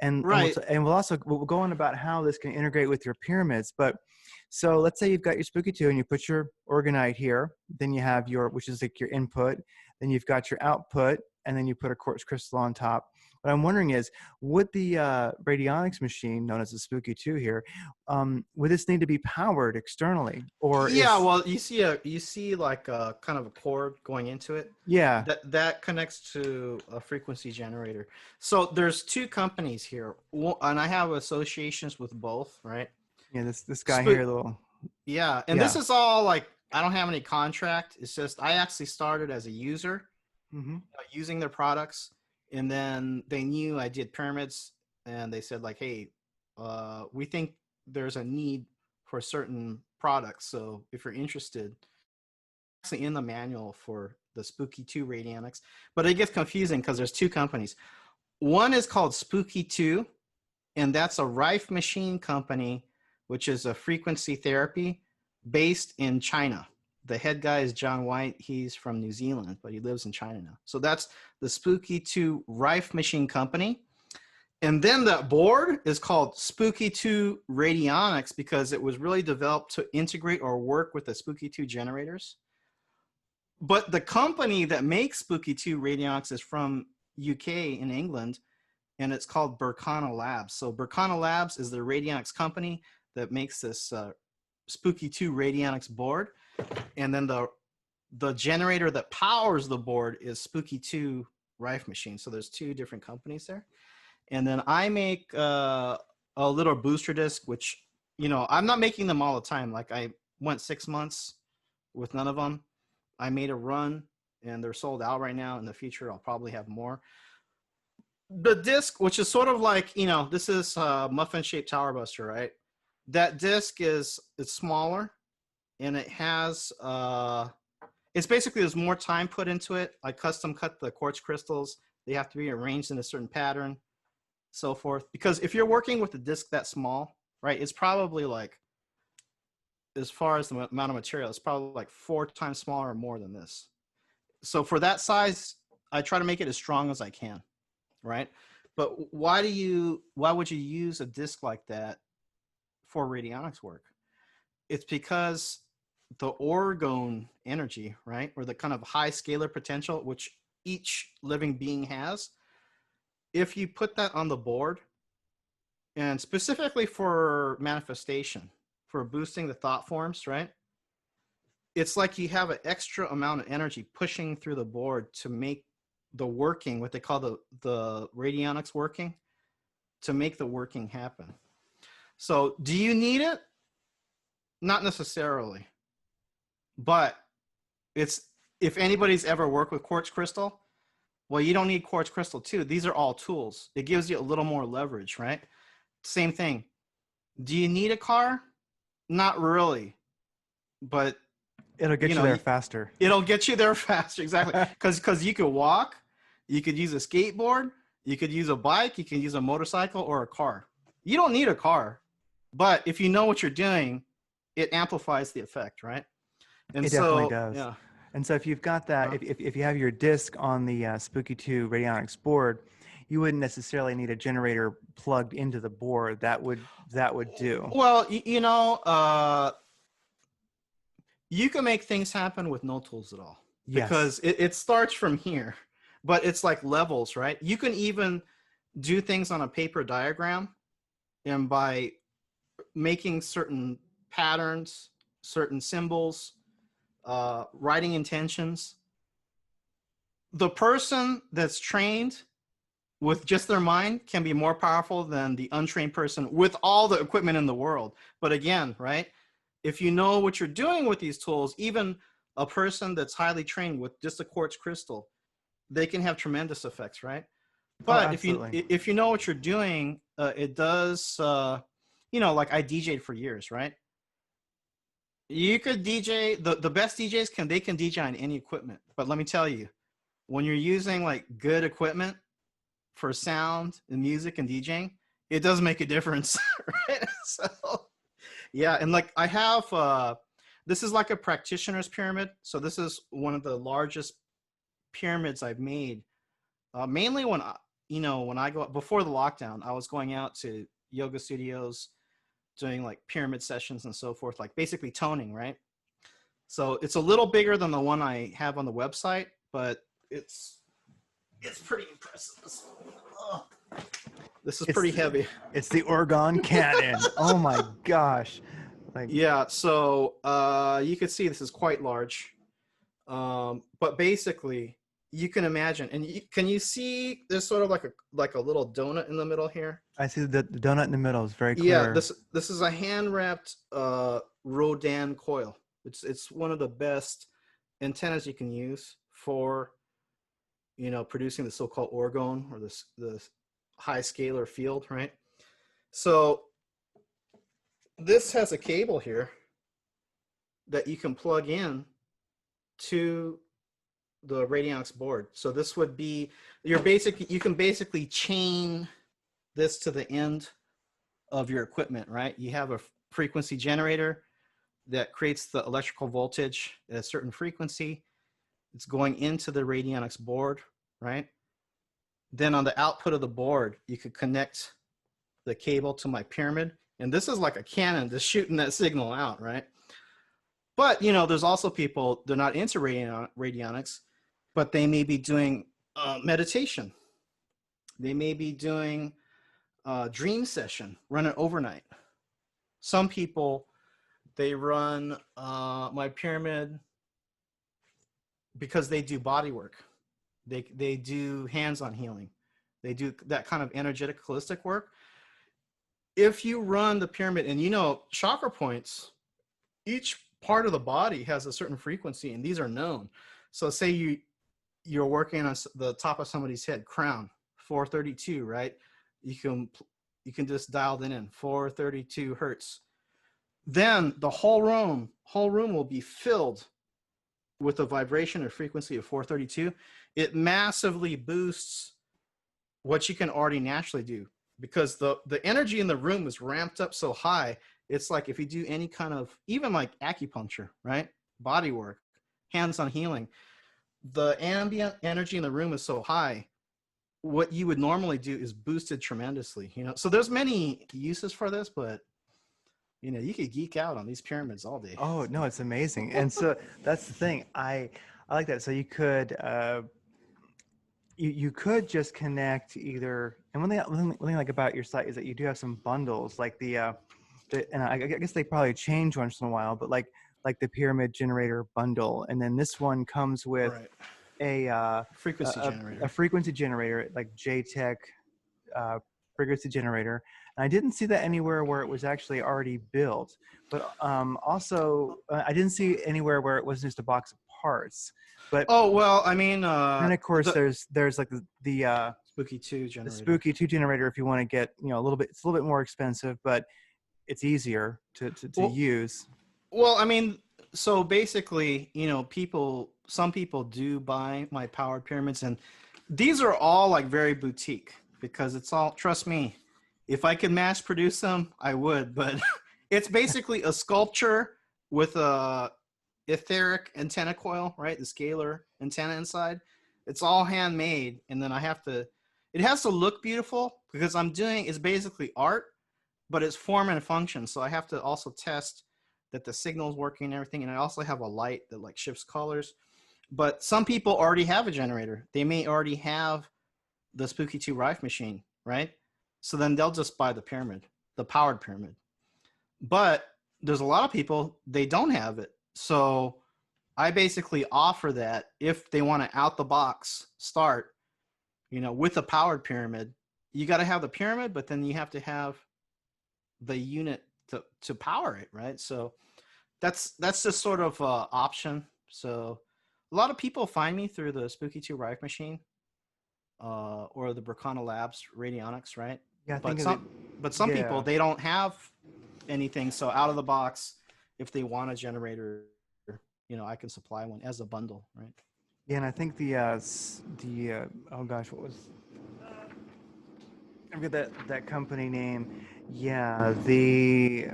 and Right. we'll go on about how this can integrate with your pyramids. But so let's say you've got your Spooky 2 and you put your orgonite here, then you have which is like your input, then you've got your output, and then you put a quartz crystal on top. What I'm wondering is, would the radionics machine, known as the Spooky 2 here, would this need to be powered externally, or well, you see like a kind of a cord going into it. Yeah, that connects to a frequency generator. So there's two companies here, and I have associations with both, right? Yeah, this guy here, little. Yeah, and this is all like, I don't have any contract. It's just I actually started as a user, using their products, and then they knew I did pyramids, and they said like, hey, we think there's a need for certain products. So if you're interested, actually in the manual for the Spooky 2 Radionics, but it gets confusing because there's two companies. One is called Spooky 2, and that's a Rife machine company, which is a frequency therapy based in China. The head guy is John White. He's from New Zealand, but he lives in China now. So that's the Spooky 2 Rife machine company. And then that board is called Spooky 2 Radionics because it was really developed to integrate or work with the Spooky 2 generators. But the company that makes Spooky 2 Radionics is from UK in England, and it's called Berkana Labs. So Berkana Labs is the radionics company that makes this Spooky 2 Radionics board. And then the generator that powers the board is Spooky 2 Rife machine. So there's two different companies there. And then I make a little booster disc, which, I'm not making them all the time. Like I went 6 months with none of them. I made a run and they're sold out right now. In the future, I'll probably have more. The disc, which is sort of like, this is a muffin-shaped tower buster, right? That disc it's smaller, and it has, it's basically, there's more time put into it. I custom cut the quartz crystals. They have to be arranged in a certain pattern, so forth. Because if you're working with a disc that small, right, it's probably like, as far as the amount of material, it's probably like 4 times smaller or more than this. So for that size, I try to make it as strong as I can, right? But why would you use a disc like that for radionics work? It's because the orgone energy, right, or the kind of high scalar potential, which each living being has, if you put that on the board, and specifically for manifestation, for boosting the thought forms, right, it's like you have an extra amount of energy pushing through the board to make the working, what they call the radionics working, to make the working happen. So do you need it? Not necessarily. But if anybody's ever worked with quartz crystal, well, you don't need quartz crystal too. These are all tools. It gives you a little more leverage, right? Same thing. Do you need a car? Not really. But it'll get you there faster. It'll get you there faster, exactly. Because you could walk, you could use a skateboard, you could use a bike, you can use a motorcycle or a car. You don't need a car. But if you know what you're doing, it amplifies the effect, right? And it definitely does. Yeah. And so if you've got that, if you have your disc on the Spooky 2 Radionics board, you wouldn't necessarily need a generator plugged into the board. That would do. Well, you can make things happen with no tools at all. Yes. Because it starts from here, but it's like levels, right? You can even do things on a paper diagram, and by making certain patterns, certain symbols, writing intentions, the person that's trained with just their mind can be more powerful than the untrained person with all the equipment in the world. But again, right, if you know what you're doing with these tools, even a person that's highly trained with just a quartz crystal, they can have tremendous effects, right? But if you know what you're doing, it does, like I DJ'd for years, right? You could DJ, the best DJs can DJ on any equipment. But let me tell you, when you're using like good equipment for sound and music and DJing, it does make a difference. Right? So yeah, and like I have this is like a practitioner's pyramid. So this is one of the largest pyramids I've made. Mainly when when I go before the lockdown, I was going out to yoga studios, doing like pyramid sessions and so forth, like basically toning, right? So it's a little bigger than the one I have on the website, but it's pretty impressive. Oh, this is pretty heavy. It's the Orgone Cannon. Oh my gosh. Like, Yeah, so you can see this is quite large. But basically, you can imagine, and can you see there's sort of like a little donut in the middle here? I see the donut in the middle is very Yeah, clear. this is a hand wrapped Rodin coil. It's one of the best antennas you can use for producing the so-called orgone, or the high scalar field, right? So this has a cable here that you can plug in to the Radionics board. So this would be you can basically chain this to the end of your equipment, right? You have a frequency generator that creates the electrical voltage at a certain frequency. It's going into the Radionics board, right? Then on the output of the board, you could connect the cable to my pyramid. And this is like a cannon just shooting that signal out, right? But, there's also people, they're not into radionics, but they may be doing meditation. They may be doing dream session, run it overnight. Some people, they run my pyramid because they do body work. They do hands-on healing. They do that kind of energetic, holistic work. If you run the pyramid, and chakra points, each part of the body has a certain frequency, and these are known. So say you're working on the top of somebody's head, crown, 432, right? You can just dial that in, 432 hertz. Then the whole room will be filled with a vibration or frequency of 432. It massively boosts what you can already naturally do, because the energy in the room is ramped up so high. It's like if you do any kind of, even like acupuncture, right? Body work, hands-on healing, the ambient energy in the room is so high, what you would normally do is boosted tremendously, So there's many uses for this, but you could geek out on these pyramids all day. Oh no, it's amazing. And so that's the thing. I like that. So you could you could just connect either. And one thing I like about your site is that you do have some bundles, like and I guess they probably change once in a while, but like the pyramid generator bundle, and then this one comes with a frequency generator. A frequency generator, like JTech frequency generator. And I didn't see that anywhere where it was actually already built, but also I didn't see anywhere where it was just a box of parts. But then of course there's like the Spooky 2 generator. The Spooky 2 generator if you want to get a little bit. It's a little bit more expensive, but it's easier to use. Well, so basically, some people do buy my powered pyramids, and these are all like very boutique, because it's all, trust me, if I could mass produce them, I would, but it's basically a sculpture with a etheric antenna coil, right? The scalar antenna inside. It's all handmade, and then it has to look beautiful, because it's basically art, but it's form and function. So I have to also test that the signal's working and everything. And I also have a light that like shifts colors. But some people already have a generator. They may already have the Spooky 2 Rife machine, right? So then they'll just buy the pyramid, the powered pyramid. But there's a lot of people, they don't have it. So I basically offer that if they want to out the box start, with a powered pyramid. You got to have the pyramid, but then you have to have the unit to power it, right? So that's just sort of option. So a lot of people find me through the Spooky 2 Rife machine or the Bracana Labs Radionics, right? Yeah, but some people, they don't have anything. So out of the box, if they want a generator, I can supply one as a bundle, right? Yeah, and I think oh gosh, what was I've got that company name. Yeah, the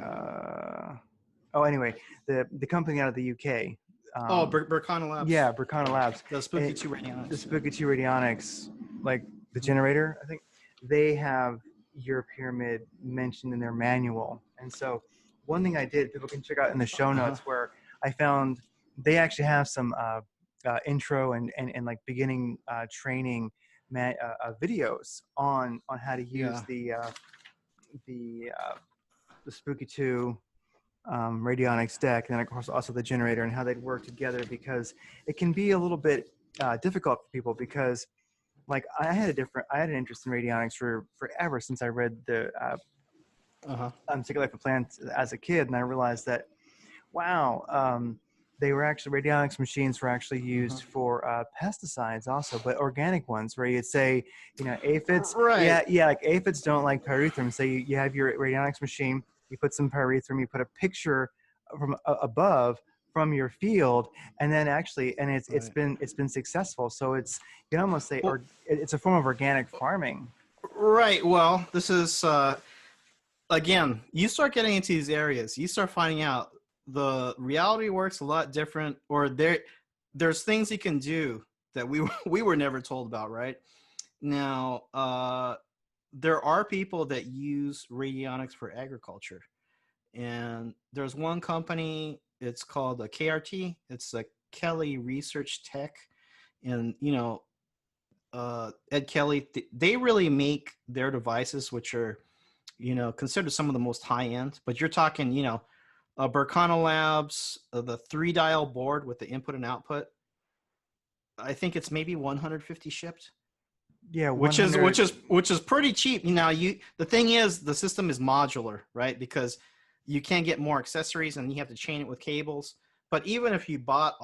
anyway, the company out of the UK. Oh, Berkana Labs. Yeah, Berkana Labs. The Spooky 2 Radionics. The Spooky 2 Radionics, like the generator, I think they have your pyramid mentioned in their manual. And so one thing I did, people can check out in the show notes, where I found they actually have some intro and like beginning training videos on how to use the Spooky 2 radionics deck, and then of course also the generator, and how they'd work together, because it can be a little bit difficult for people, because like I had an interest in radionics for forever, since I read the Scalar Life of Plants as a kid, and I realized that wow, they were actually, radionics machines were actually used for pesticides also, but organic ones, where you'd say, you know, aphids, like aphids don't like pyrethrum. So you have your radionics machine, you put some pyrethrum, you put a picture from above from your field, and then actually, and it's been successful. So it's, you can almost say, or it's a form of organic farming. Right. Well, this is again, you start getting into these areas, you start finding out the reality works a lot different, or there's things you can do that we were never told about. Right now, there are people that use radionics for agriculture, and there's one company, it's called a KRT, it's a Kelly Research Tech, and you know, Ed Kelly, they really make their devices, which are, you know, considered some of the most high end. But you're talking, you know, Berkana Labs, the 3-dial board with the input and output, I think it's maybe 150 shipped. Yeah, which is pretty cheap. Now, the thing is, the system is modular, right? Because you can't get more accessories, and you have to chain it with cables. But even if you bought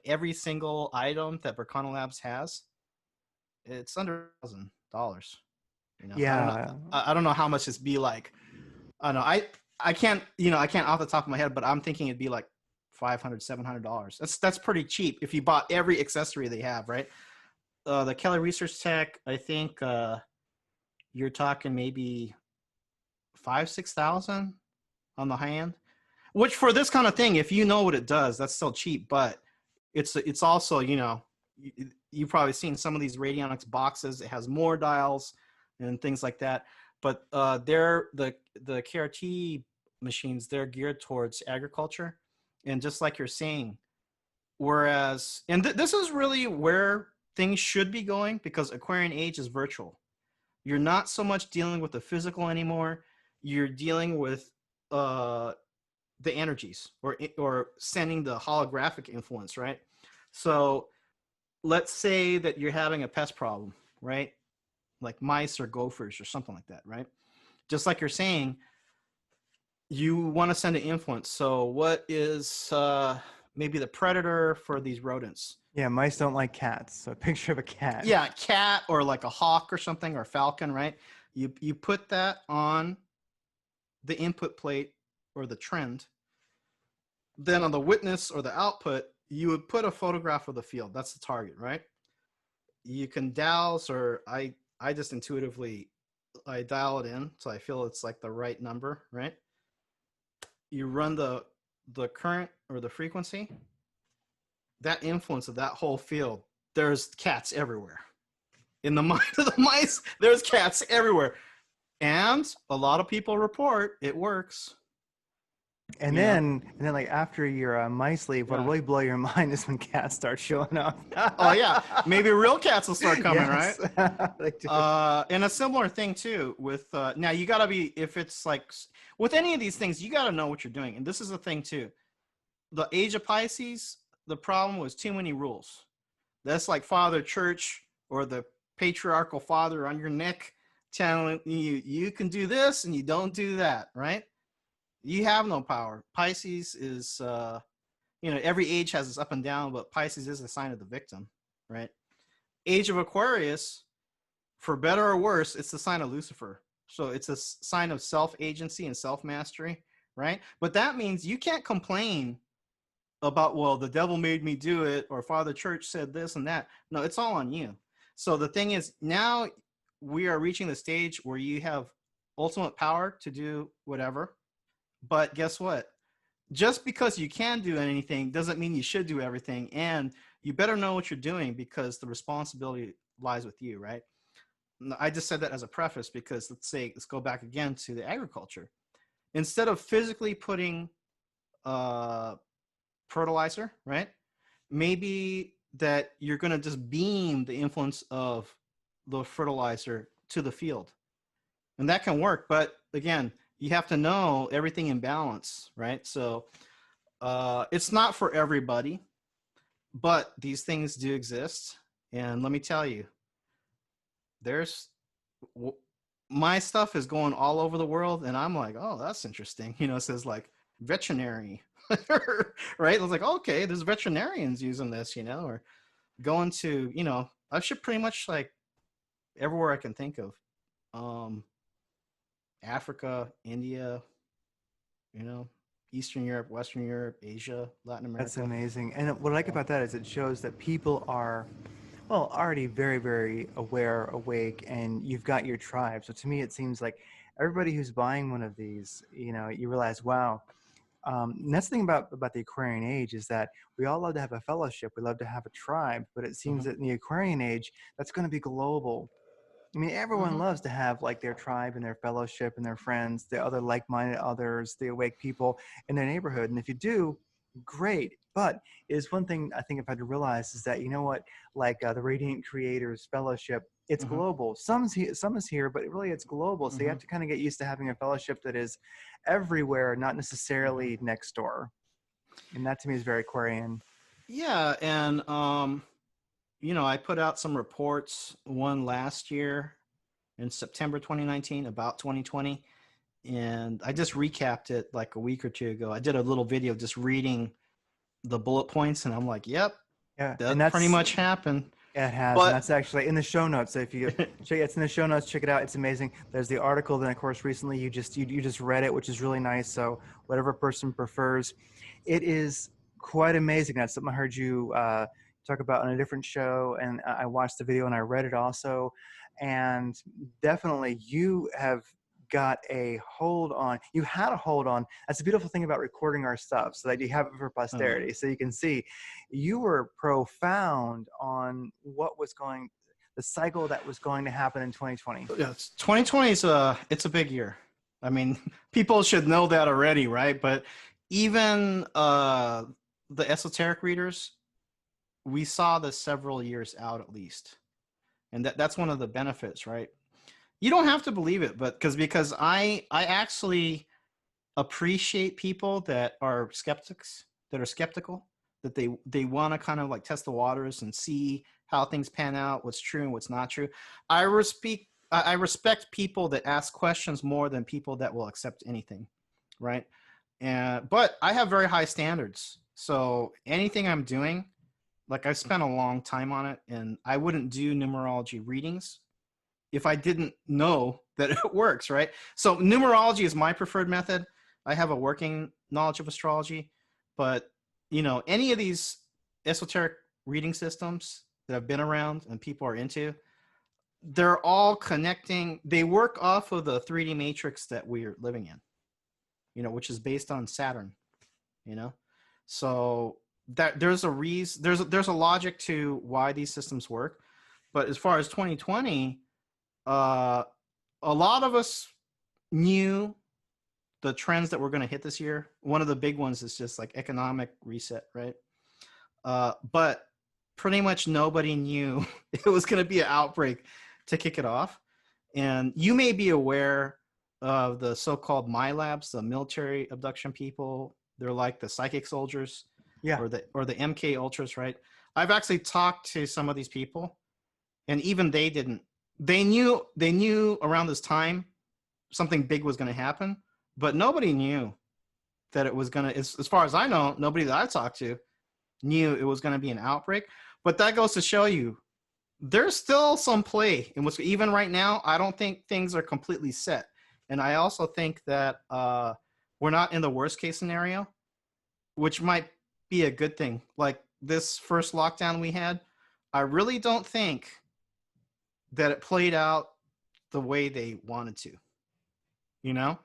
every single item that Berkana Labs has, it's under $1,000. You know? Yeah, I don't know how much it'd be like. I don't know. I can't off the top of my head, but I'm thinking it'd be like $500, $700. That's pretty cheap if you bought every accessory they have, right? The Kelly Research Tech, I think you're talking maybe $5,000-$6,000 on the high end. Which, for this kind of thing, if you know what it does, that's still cheap. But it's also, you know, you've probably seen some of these radionics boxes. It has more dials and things like that. But they're the KRT machines, they're geared towards agriculture, and just like you're saying, whereas, and this is really where things should be going, because Aquarian Age is virtual. You're not so much dealing with the physical anymore. You're dealing with the energies, or sending the holographic influence, right? So let's say that you're having a pest problem, right? Like mice or gophers or something like that, right? Just like you're saying, you want to send an influence. So what is maybe the predator for these rodents? Yeah, mice don't like cats. So a picture of a cat. Yeah, cat, or like a hawk or something, or falcon, right? You put that on the input plate or the trend. Then on the witness or the output, you would put a photograph of the field. That's the target, right? You can dowse, or I just intuitively, I dial it in, so I feel it's like the right number, right? You run the current or the frequency, that influence of that whole field, there's cats everywhere. In the mind of the mice, there's cats everywhere. And a lot of people report it works. And then like after your mice leave, what'll really blow your mind is when cats start showing up. Oh yeah, maybe real cats will start coming, yes. right? They do. And a similar thing too with now, you gotta be, if it's like with any of these things, you gotta know what you're doing. And this is the thing too. The Age of Pisces, the problem was too many rules. That's like Father Church, or the patriarchal father on your neck telling you can do this and you don't do that, right? You have no power. Pisces is, every age has its up and down, but Pisces is a sign of the victim, right? Age of Aquarius, for better or worse, it's the sign of Lucifer. So it's a sign of self-agency and self-mastery, right? But that means you can't complain about, well, the devil made me do it, or Father Church said this and that. No, it's all on you. So the thing is, now we are reaching the stage where you have ultimate power to do whatever. But guess what? Just because you can do anything doesn't mean you should do everything. And you better know what you're doing, because the responsibility lies with you, right? I just said that as a preface because let's go back again to the agriculture. Instead of physically putting fertilizer, right? Maybe that you're going to just beam the influence of the fertilizer to the field. And that can work. But again, you have to know everything in balance, right? So it's not for everybody, but these things do exist. And let me tell you, my stuff is going all over the world, and I'm like, oh, that's interesting. It says like veterinary, right? I was like, okay, there's veterinarians using this, or going to, I should pretty much like everywhere I can think of. Africa, India, Eastern Europe, Western Europe, Asia, Latin America. That's amazing. And what I like about that is it shows that people are, well, already very, very aware, awake, and you've got your tribe. So to me, it seems like everybody who's buying one of these, you realize, wow. And that's the thing about the Aquarian age is that we all love to have a fellowship. We love to have a tribe, but it seems that in the Aquarian age, that's going to be global. I mean, everyone loves to have like their tribe and their fellowship and their friends, the other like-minded others, the awake people in their neighborhood. And if you do, great. But it is one thing I think I've had to realize is that, like the Radiant Creators Fellowship, it's global. Some is here, but really it's global. So you have to kind of get used to having a fellowship that is everywhere, not necessarily next door. And that to me is very Aquarian. Yeah. And, I put out some reports, one last year in September 2019 about 2020. And I just recapped it like a week or two ago. I did a little video just reading the bullet points, and I'm like, yep, yeah, that pretty much happened. Yeah, it has. And that's actually in the show notes. So if you check, it's in the show notes. Check it out. It's amazing. There's the article. Then, of course, recently you just read it, which is really nice. So whatever person prefers, it is quite amazing. That's something I heard you talk about on a different show, and I watched the video and I read it also. And definitely, you have got a hold on. You had a hold on. That's the beautiful thing about recording our stuff, so that you have it for posterity, so you can see. You were profound on the cycle that was going to happen in 2020. Yes, 2020 is it's a big year. I mean, people should know that already, right? But even the esoteric readers, we saw this several years out at least, and that's one of the benefits, right? You don't have to believe it, but because I actually appreciate people that are skeptical, that they want to kind of like test the waters and see how things pan out, what's true and what's not true. I respect people that ask questions more than people that will accept anything, right? But I have very high standards. So anything I'm doing, like I've spent a long time on it, and I wouldn't do numerology readings if I didn't know that it works, right? So numerology is my preferred method. I have a working knowledge of astrology, but any of these esoteric reading systems that have been around and people are into, they're all connecting. They work off of the 3D matrix that we're living in, which is based on Saturn, so that there's a reason, there's a logic to why these systems work. But as far as 2020, a lot of us knew the trends that we're going to hit this year. One of the big ones is just like economic reset, right? But pretty much nobody knew it was going to be an outbreak to kick it off. And you may be aware of the so-called MyLabs, the military abduction people. They're like the psychic soldiers, or the MK Ultras, right? I've actually talked to some of these people, and even they didn't. They knew around this time something big was going to happen, but nobody knew that it was going to, as far as I know, nobody that I talked to knew it was going to be an outbreak. But that goes to show you there's still some play in what's, even right now, I don't think things are completely set. And I also think that we're not in the worst case scenario, which might be a good thing. Like this first lockdown we had, I really don't think that it played out the way they wanted to, you know?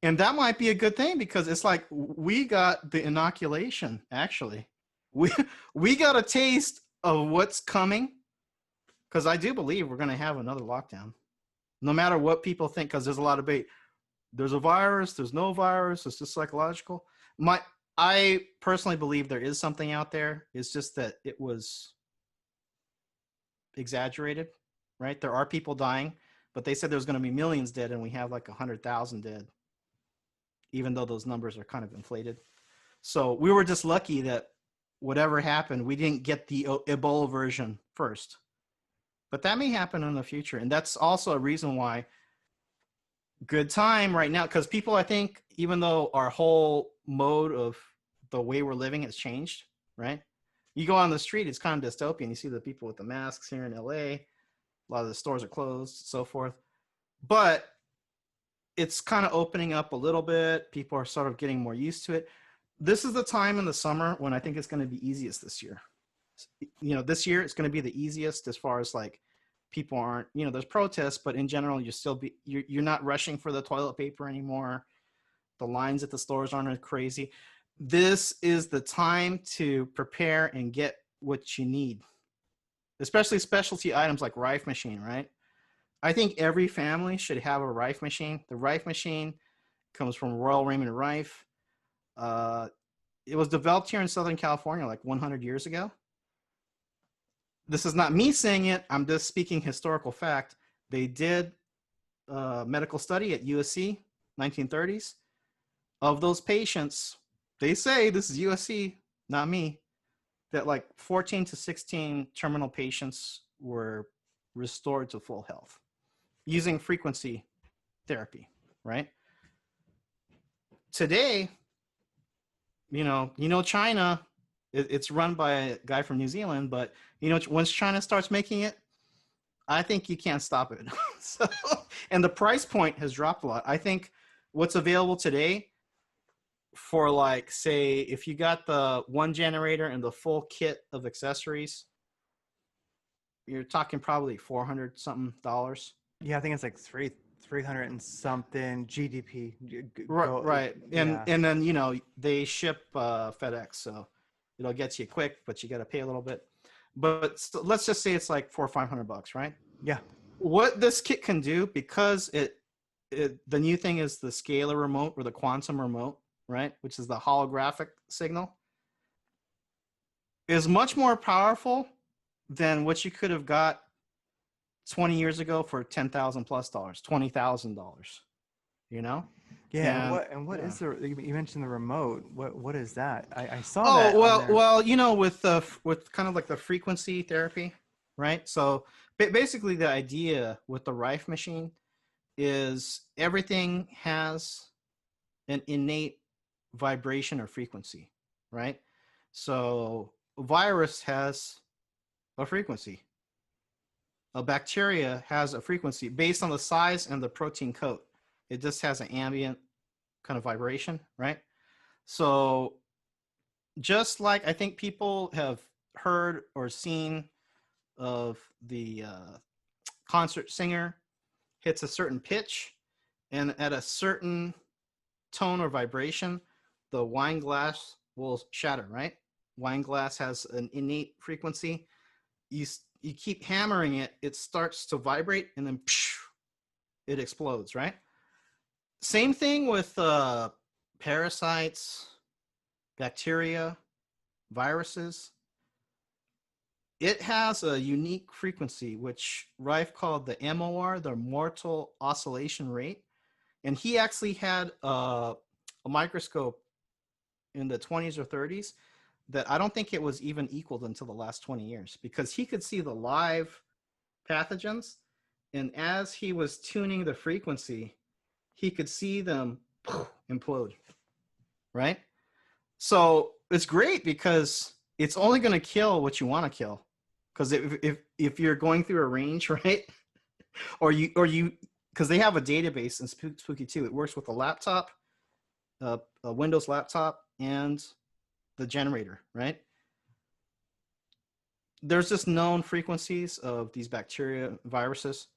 And that might be a good thing, because it's like we got the inoculation, actually. We got a taste of what's coming, because I do believe we're going to have another lockdown, no matter what people think, because there's a lot of debate. There's a virus, there's no virus, it's just psychological. I personally believe there is something out there. It's just that it was exaggerated, right? There are people dying, but they said there's going to be millions dead, and we have like 100,000 dead, even though those numbers are kind of inflated. So we were just lucky that whatever happened, we didn't get the Ebola version first. But that may happen in the future. And that's also a reason why good time right now, because people, I think, even though our whole mode of the way we're living has changed, right? You go on the street, it's kind of dystopian. You see the people with the masks here in LA. A lot of the stores are closed, so forth. But it's kind of opening up a little bit. People are sort of getting more used to it. This is the time in the summer when I think it's going to be easiest this year. You know, this year it's going to be the easiest as far as like people aren't, you know, there's protests, but in general, you're not rushing for the toilet paper anymore. The lines at the stores aren't as crazy. This is the time to prepare and get what you need, especially specialty items like Rife machine, right? I think every family should have a Rife machine. The Rife machine comes from Royal Raymond Rife. It was developed here in Southern California like 100 years ago. This is not me saying it. I'm just speaking historical fact. They did a medical study at USC, 1930s. Of those patients, they say, this is USC, not me, that like 14 to 16 terminal patients were restored to full health using frequency therapy, right? Today, you know, China, it's run by a guy from New Zealand, but you know, once China starts making it, I think you can't stop it. So, and the price point has dropped a lot. I think what's available today for like, say, if you got the one generator and the full kit of accessories, you're talking probably $400 something. Yeah, I think it's like 300 and something GDP. Right. Yeah. And then, you know, they ship FedEx, so it'll get you quick, but you got to pay a little bit. But let's just say it's like $400 or $500, right? Yeah. What this kit can do, because the new thing is the scalar remote or the quantum remote, right? Which is the holographic signal, is much more powerful than what you could have got 20 years ago for $10,000 plus, $20,000, you know? Yeah. And what is you mentioned the remote. What is that? I saw that. Well, you know, with kind of like the frequency therapy, right? So basically the idea with the Rife machine is everything has an innate vibration or frequency, right? So a virus has a frequency. A bacteria has a frequency based on the size and the protein coat. It just has an ambient kind of vibration, right? So just like I think people have heard or seen of the concert singer hits a certain pitch, and at a certain tone or vibration, the wine glass will shatter, right? Wine glass has an innate frequency. You keep hammering it, it starts to vibrate, and then it explodes, right? Same thing with parasites, bacteria, viruses. It has a unique frequency, which Rife called the MOR, the mortal oscillation rate. And he actually had a microscope in the 20s or 30s that I don't think it was even equaled until the last 20 years, because he could see the live pathogens. And as he was tuning the frequency, he could see them implode, right? So it's great because it's only going to kill what you want to kill. Because if you're going through a range, right, or you, because they have a database in Spooky 2, it works with a laptop, a Windows laptop, and the generator, right? There's just known frequencies of these bacteria, viruses.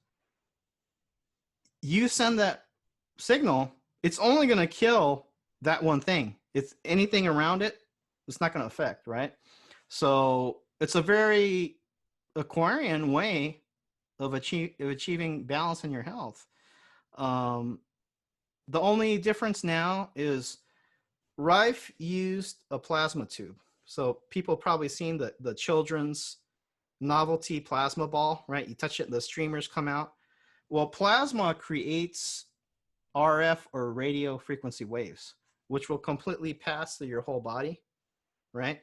you send that signal, it's only going to kill that one thing. It's anything around it, it's not going to affect, right? So it's a very Aquarian way of achieving balance in your health. The only difference now is Rife used a plasma tube. So people probably seen the children's novelty plasma ball, right? You touch it, the streamers come out. Well, plasma creates RF or radio frequency waves, which will completely pass through your whole body, right?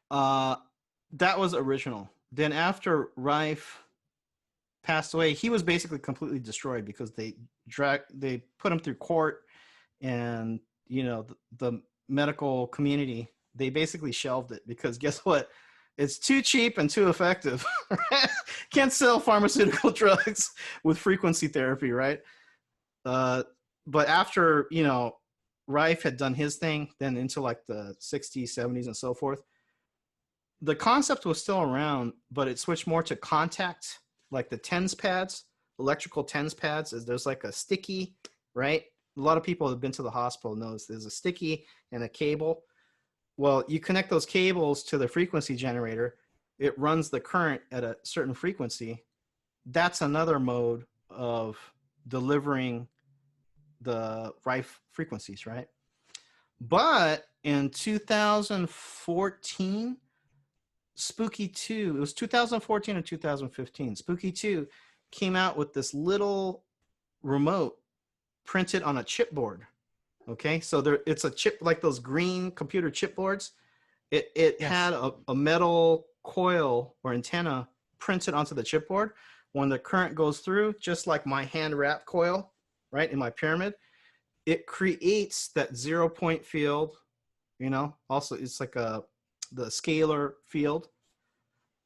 That was original. Then after Rife passed away, he was basically completely destroyed because they put him through court, and the medical community, they basically shelved it because guess what? It's too cheap and too effective. Can't sell pharmaceutical drugs with frequency therapy, right? But after, Rife had done his thing, then into like the 60s, 70s, and so forth, the concept was still around, but it switched more to contact, like the TENS pads, electrical TENS pads. There's like a sticky, right? A lot of people have been to the hospital knows there's a sticky and a cable. Well, you connect those cables to the frequency generator. It runs the current at a certain frequency. That's another mode of delivering the Rife frequencies, right? But in 2014, Spooky 2, it was 2014 or 2015, Spooky 2 came out with this little remote printed on a chipboard. Okay, so it's a chip like those green computer chipboards. It yes. had a metal coil or antenna printed onto the chipboard. When the current goes through, just like my hand wrap coil, right, in my pyramid, it creates that 0 point field. Also it's like the scalar field.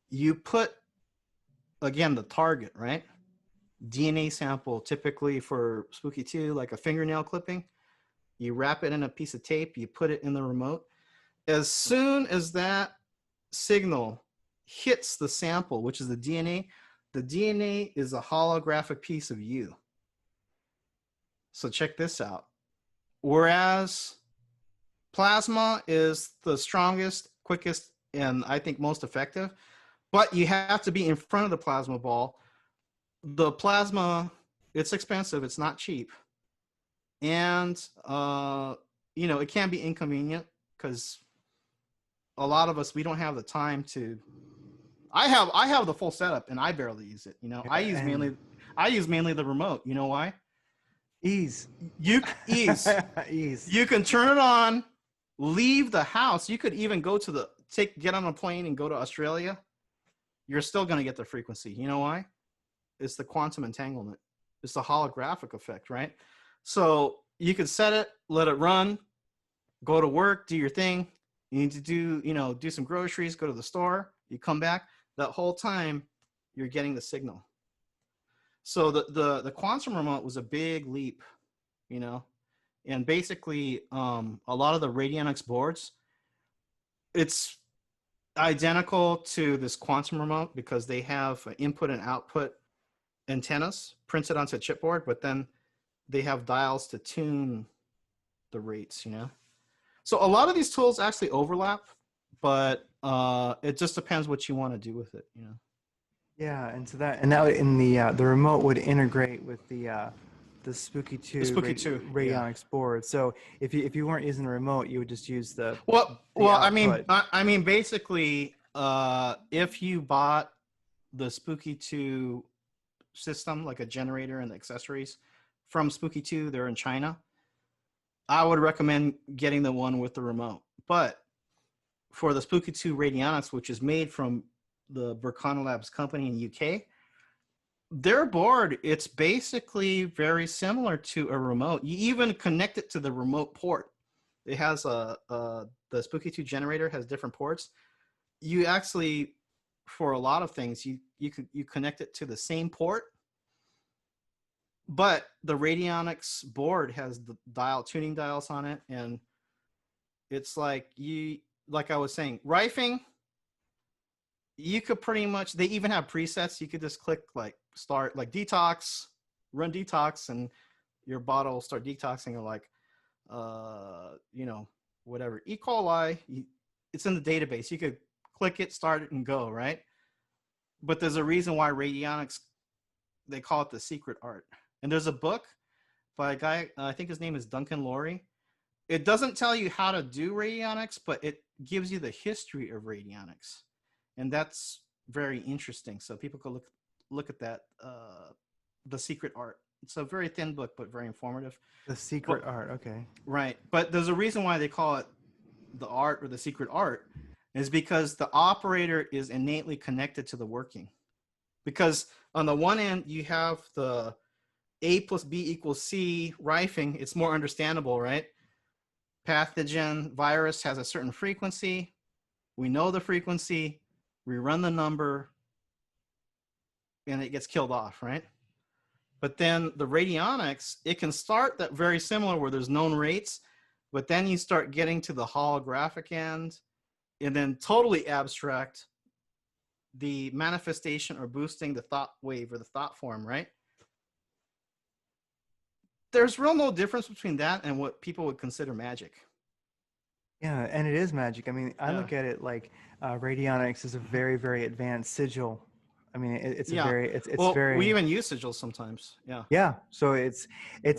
You put, again, the target, right? DNA sample, typically for Spooky 2, like a fingernail clipping. You wrap it in a piece of tape, you put it in the remote. As soon as that signal hits the sample, which is the DNA is a holographic piece of you. So check this out. Whereas plasma is the strongest, quickest, and I think most effective, but you have to be in front of the plasma ball. The plasma, it's expensive, it's not cheap. And, it can be inconvenient because a lot of us, we don't have the time to, I have the full setup and I barely use it. I use mainly the remote. You know why? Ease. Ease. Ease. You can turn it on, leave the house. You could even go to get on a plane and go to Australia. You're still going to get the frequency. You know why? It's the quantum entanglement. It's the holographic effect, right? So you could set it, let it run, go to work, do your thing. You need to do some groceries, go to the store, you come back. That whole time, you're getting the signal. So the quantum remote was a big leap, and basically a lot of the Radionics boards, it's identical to this quantum remote because they have input and output antennas printed onto a chipboard, but then they have dials to tune the rates, So a lot of these tools actually overlap, but it just depends what you want to do with it, Yeah, and so that in the remote would integrate with the Spooky 2 Radionics board. So if you weren't using the remote, you would just use the output. I mean basically if you bought the Spooky 2 system, like a generator and the accessories from Spooky 2, they're in China, I would recommend getting the one with the remote. But for the Spooky 2 Radionics, which is made from the Berkana Labs company in UK, their board, it's basically very similar to a remote. You even connect it to the remote port. It has the Spooky 2 generator has different ports. You actually, for a lot of things, you connect it to the same port. But the Radionics board has the tuning dials on it, and it's like I was saying, rifing, you could pretty much, they even have presets. You could just click like start, like detox, run detox, and your bottle will start detoxing of like, whatever. E. coli, it's in the database. You could click it, start it, and go, right? But there's a reason why radionics, they call it the secret art. And there's a book by a guy, I think his name is Duncan Laurie. It doesn't tell you how to do radionics, but it gives you the history of radionics. And that's very interesting. So people could look at that, The Secret Art. It's a very thin book, but very informative. The secret art, okay. Right. But there's a reason why they call it the art or the secret art, is because the operator is innately connected to the working. Because on the one end, you have the A plus B equals C rifing. It's more understandable, right? Pathogen virus has a certain frequency. We know the frequency. We run the number, and it gets killed off, right? But then the radionics, it can start that very similar where there's known rates, but then you start getting to the holographic end, and then totally abstract the manifestation or boosting the thought wave or the thought form, right? There's real no difference between that and what people would consider magic. Yeah, and it is magic. I mean, I look at it like radionics is a very, very advanced sigil. I mean, it's a very, it's well, very. We even use sigils sometimes. Yeah. Yeah. So it's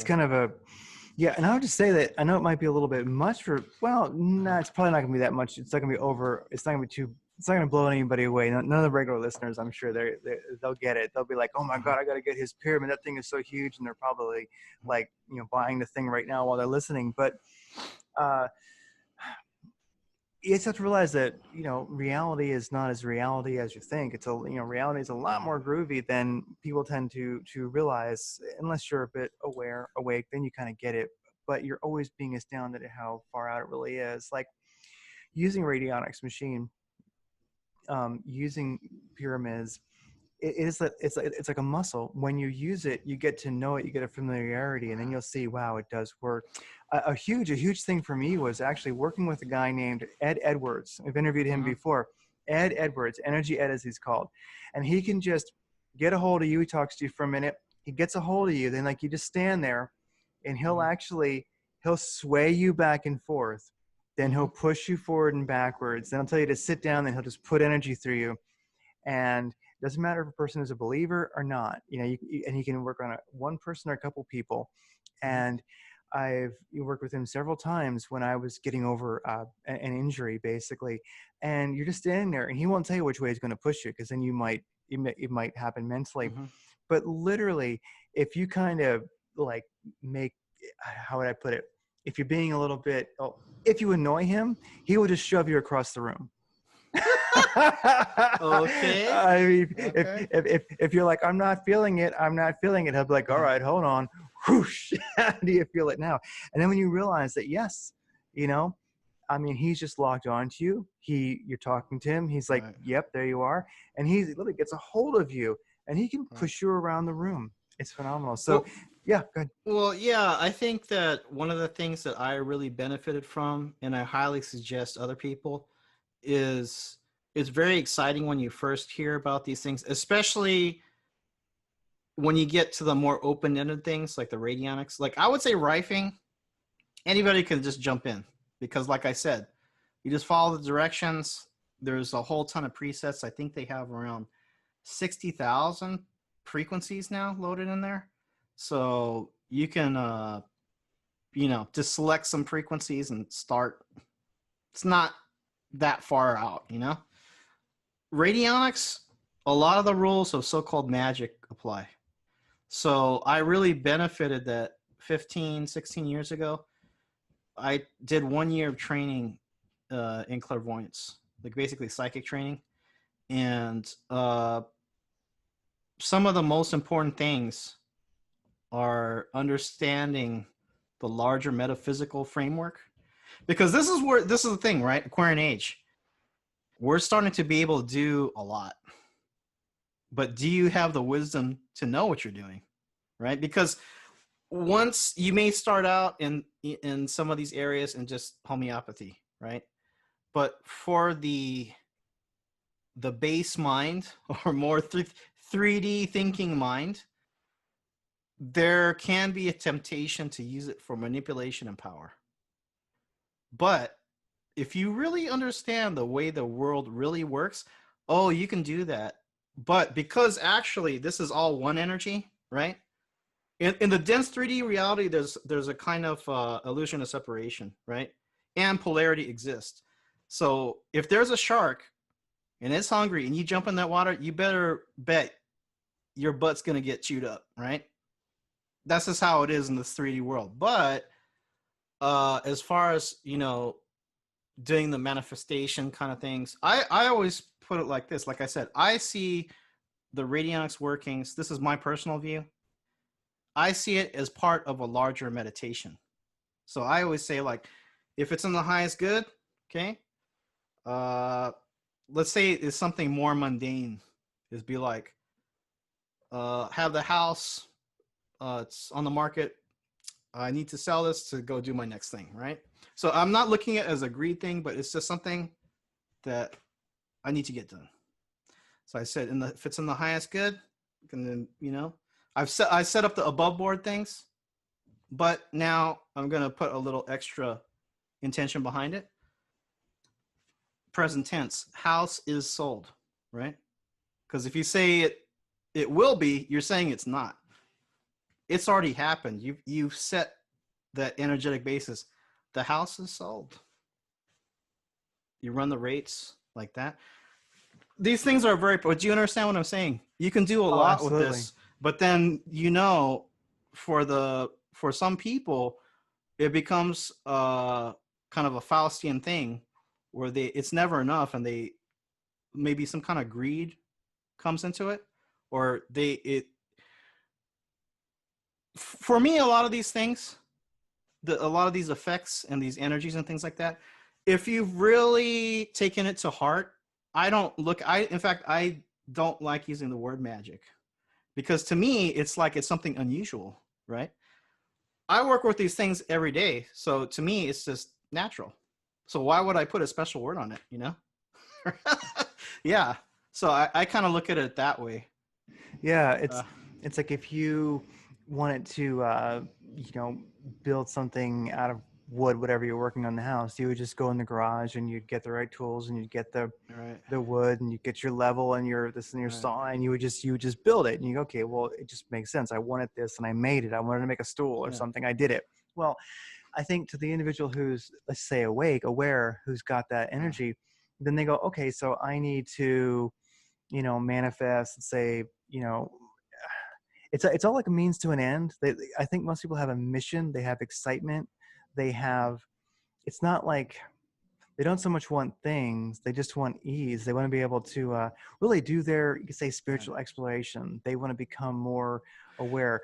kind of a, yeah. And I would just say that I know it might be a little bit much for, well, no, it's probably not going to be that much. It's not going to be over. It's not going to be too, it's not going to blow anybody away. None of the regular listeners, I'm sure they'll get it. They'll be like, oh my God, I got to get his pyramid. That thing is so huge. And they're probably like, buying the thing right now while they're listening. But, you just have to realize that, reality is not as reality as you think. It's reality is a lot more groovy than people tend to realize, unless you're a bit awake, then you kind of get it. But you're always being astounded at how far out it really is. Like using radionics machine, using pyramids, it's like a muscle. When you use it, you get to know it, you get a familiarity, and then you'll see, wow, it does work. A huge thing for me was actually working with a guy named Ed Edwards. I've interviewed him before. Ed Edwards, Energy Ed as he's called. And he can just get a hold of you. He talks to you for a minute. He gets a hold of you. Then you just stand there, and he'll sway you back and forth. Then he'll push you forward and backwards. Then he'll tell you to sit down. Then he'll just put energy through you. And it doesn't matter if a person is a believer or not, and he can work on one person or a couple people. And I've worked with him several times when I was getting over an injury, basically. And you're just standing there, and he won't tell you which way he's going to push you, because then it might happen mentally. But literally, if you kind of like how would I put it? If you're being a little bit, if you annoy him, he will just shove you across the room. Okay. I mean, if you're like, I'm not feeling it, he'll be like, all right, hold on. Whoosh. How do you feel it now? And then when you realize that, yes, I mean, he's just locked onto you. You're talking to him. He's like, yep, there you are. And he literally gets a hold of you, and he can push you around the room. It's phenomenal. So, yeah, go ahead. Well, yeah, I think that one of the things that I really benefited from, and I highly suggest other people, is it's very exciting when you first hear about these things, especially when you get to the more open-ended things like the radionics. Like I would say rifing, anybody can just jump in, because like I said, you just follow the directions. There's a whole ton of presets. I think they have around 60,000 frequencies now loaded in there. So you can, just select some frequencies and start. It's not that far out, Radionics, a lot of the rules of so-called magic apply. So I really benefited that 15, 16 years ago. I did 1 year of training in clairvoyance, like basically psychic training. And some of the most important things are understanding the larger metaphysical framework. Because this is the thing, right? Aquarian age. We're starting to be able to do a lot. But do you have the wisdom to know what you're doing, right? Because once you may start out in some of these areas in just homeopathy, right? But for the base mind, or more 3D thinking mind, there can be a temptation to use it for manipulation and power. But if you really understand the way the world really works, oh, you can do that. But because actually this is all one energy, right? In the dense 3D reality, there's a kind of illusion of separation, right? And polarity exists. So if there's a shark and it's hungry and you jump in that water, you better bet your butt's going to get chewed up, right? That's just how it is in this 3D world. But as far as, doing the manifestation kind of things, I always put it like this. Like I said, I see the radionics workings. This is my personal view. I see it as part of a larger meditation. So I always say, like, if it's in the highest good, okay, let's say it's something more mundane, is be like, have the house, it's on the market, I need to sell this to go do my next thing, right? So I'm not looking at it as a greed thing, but it's just something that I need to get done. So I said, if it's in the highest good, and then, I set up the above board things, but now I'm going to put a little extra intention behind it. Present tense, house is sold, right? Because if you say it will be, you're saying it's not. It's already happened. You've set that energetic basis. The house is sold. You run the rates like that. These things are but do you understand what I'm saying? You can do a lot absolutely. with this, but then, for some people, it becomes kind of a Faustian thing where it's never enough, and maybe some kind of greed comes into it, or for me, a lot of these things, a lot of these effects and these energies and things like that, if you've really taken it to heart, in fact, I don't like using the word magic, because to me, it's like it's something unusual, right? I work with these things every day. So to me, it's just natural. So why would I put a special word on it, Yeah. So I kind of look at it that way. Yeah, it's like if you wanted to build something out of wood, whatever you're working on the house, you would just go in the garage and you'd get the right tools and you'd get the wood and you get your level and your saw, and you would just build it, and you go, okay, well, it just makes sense. I wanted this and I made it. I wanted to make a stool or something. I did it. Well, I think to the individual who's, let's say, aware, who's got that energy, then they go, okay, so I need to, manifest, and say, it's all like a means to an end. I think most people have a mission. They have excitement. It's not like they don't so much want things. They just want ease. They want to be able to really do their, you could say, spiritual exploration. They want to become more aware.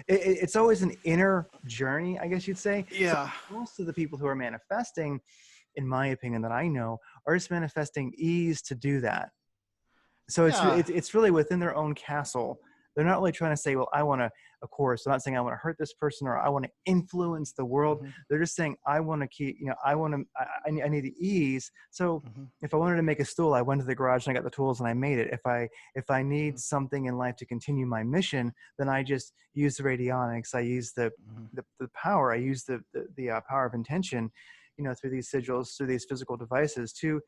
It's always an inner journey, I guess you'd say. Yeah. So most of the people who are manifesting, in my opinion, that I know, are just manifesting ease to do that. So it's really within their own castle. They're not really trying to say, well, I want to, of course, they're not saying I want to hurt this person or I want to influence the world. Mm-hmm. They're just saying, I want to keep, I need the ease. So if I wanted to make a stool, I went to the garage and I got the tools and I made it. If I need something in life to continue my mission, then I just use the radionics. I use the power. I use the power of intention, through these sigils, through these physical devices to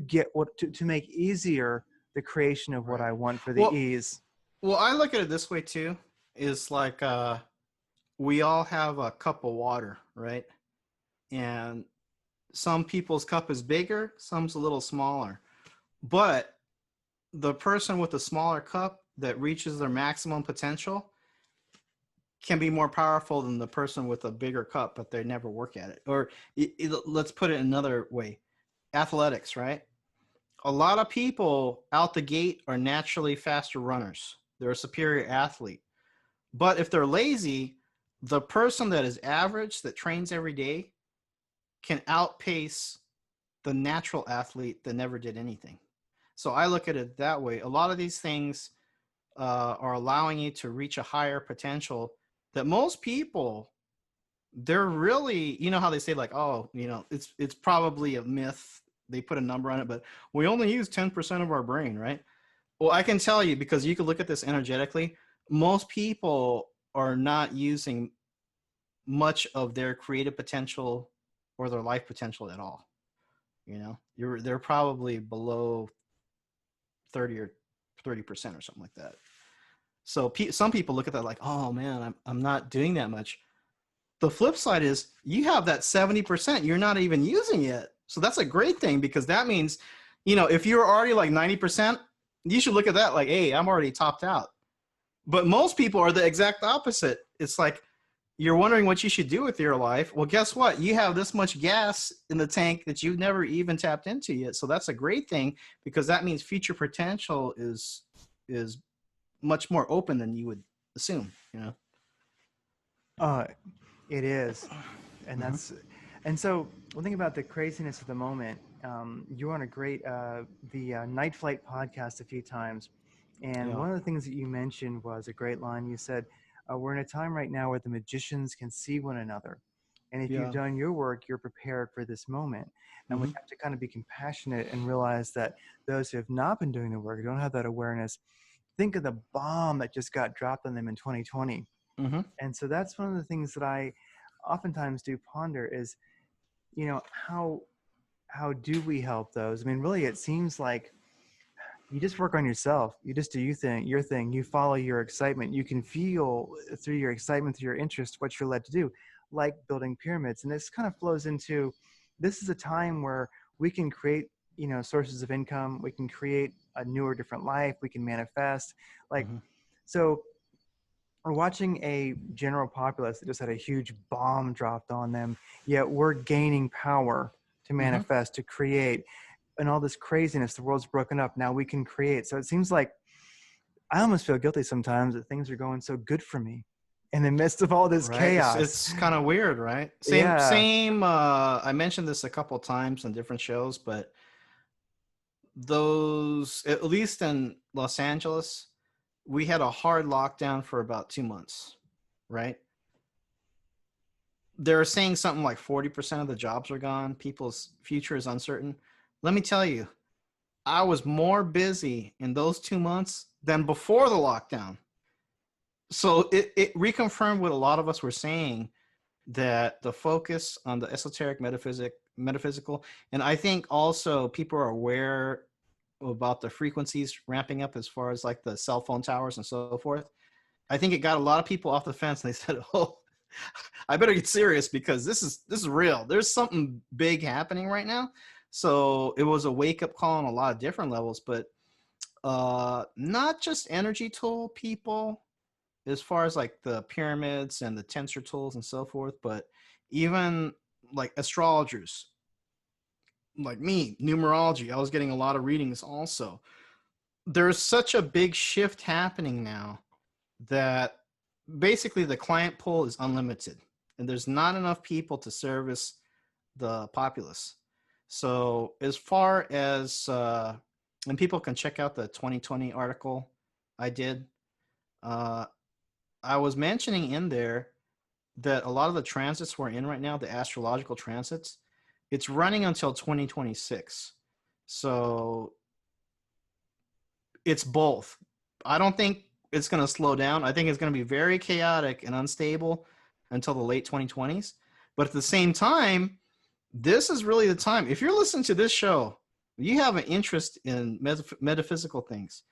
get to make easier the creation of what I want for the ease. Well, I look at it this way too, is like we all have a cup of water, right? And some people's cup is bigger, some's a little smaller. But the person with the smaller cup that reaches their maximum potential can be more powerful than the person with a bigger cup, but they never work at it. Or let's put it another way. Athletics, right? A lot of people out the gate are naturally faster runners. They're a superior athlete. But if they're lazy, the person that is average, that trains every day, can outpace the natural athlete that never did anything. So I look at it that way. A lot of these things are allowing you to reach a higher potential that most people, they're really, how they say, like, oh, it's probably a myth. They put a number on it, but we only use 10% of our brain, right? Well, I can tell you, because you can look at this energetically, most people are not using much of their creative potential or their life potential at all. You know, they're probably below 30 or 30% or something like that. So some people look at that like, oh man, I'm not doing that much. The flip side is you have that 70% you're not even using yet. So that's a great thing, because that means, you know, if you're already like 90%, you should look at that like, hey, I'm already topped out. But most people are the exact opposite. It's like, you're wondering what you should do with your life. Well, guess what? You have this much gas in the tank that you've never even tapped into yet. So that's a great thing, because that means future potential is much more open than you would assume, you know? It is. And that's, and so one thing about the craziness of the moment, you were on a great, the Night Flight podcast a few times. And Yeah. one of the things that you mentioned was a great line. You said, we're in a time right now where the magicians can see one another. And if Yeah. you've done your work, you're prepared for this moment. And we have to kind of be compassionate and realize that those who have not been doing the work, don't have that awareness, think of the bomb that just got dropped on them in 2020. And so that's one of the things that I oftentimes do ponder is, you know, how do we help those? I mean, really, it seems like you just work on yourself. You just do your thing. You follow your excitement. You can feel through your excitement, through your interest, what you're led to do, like building pyramids. And this kind of flows into, this is a time where we can create, you know, sources of income. We can create a newer, different life. We can manifest. Like, so we're watching a general populace that just had a huge bomb dropped on them, yet we're gaining power to manifest, to create, and all this craziness. The world's broken up. Now we can create. So it seems like I almost feel guilty sometimes that things are going so good for me in the midst of all this chaos. It's kind of weird, right? Yeah. Same. I mentioned this a couple of times on different shows, but those, at least in Los Angeles, we had a hard lockdown for about 2 months, right? They're saying something like 40% of the jobs are gone. People's future is uncertain. Let me tell you, I was more busy in those 2 months than before the lockdown. So it reconfirmed what a lot of us were saying, that the focus on the esoteric metaphysical, and I think also people are aware about the frequencies ramping up as far as like the cell phone towers and so forth. I think it got a lot of people off the fence, and they said, oh, I better get serious, because this is real. There's something big happening right now. So it was a wake-up call on a lot of different levels, but not just energy tool people, as far as like the pyramids and the tensor tools and so forth, but even like astrologers like me, numerology. I was getting a lot of readings also. There's such a big shift happening now that basically the client pool is unlimited, and there's not enough people to service the populace. So as far as, and people can check out the 2020 article I did, I was mentioning in there that a lot of the transits we're in right now, the astrological transits, it's running until 2026. So it's both. I don't think it's going to slow down. I think it's going to be very chaotic and unstable until the late 2020s. But at the same time, this is really the time. If you're listening to this show, you have an interest in metaphysical things.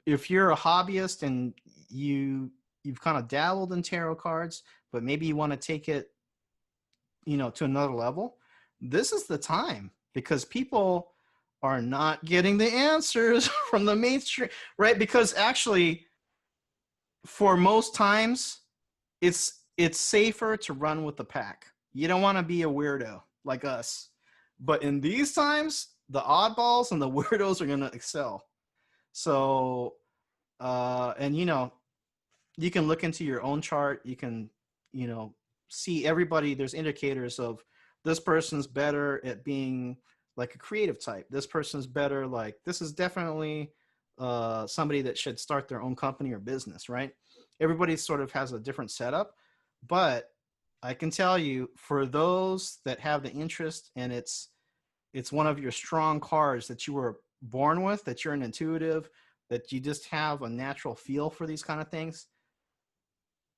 If you're a hobbyist and you've kind of dabbled in tarot cards, but maybe you want to take it, to another level, this is the time, because people are not getting the answers from the mainstream, right? Because actually, for most times, it's safer to run with the pack. You don't want to be a weirdo like us. But in these times, the oddballs and the weirdos are going to excel. So, and you can look into your own chart. You can, see everybody. There's indicators of this person's better at being like a creative type. This person's better. Like, this is definitely somebody that should start their own company or business, right? Everybody sort of has a different setup, but I can tell you, for those that have the interest, and it's one of your strong cards that you were born with, that you're an intuitive, that you just have a natural feel for these kind of things,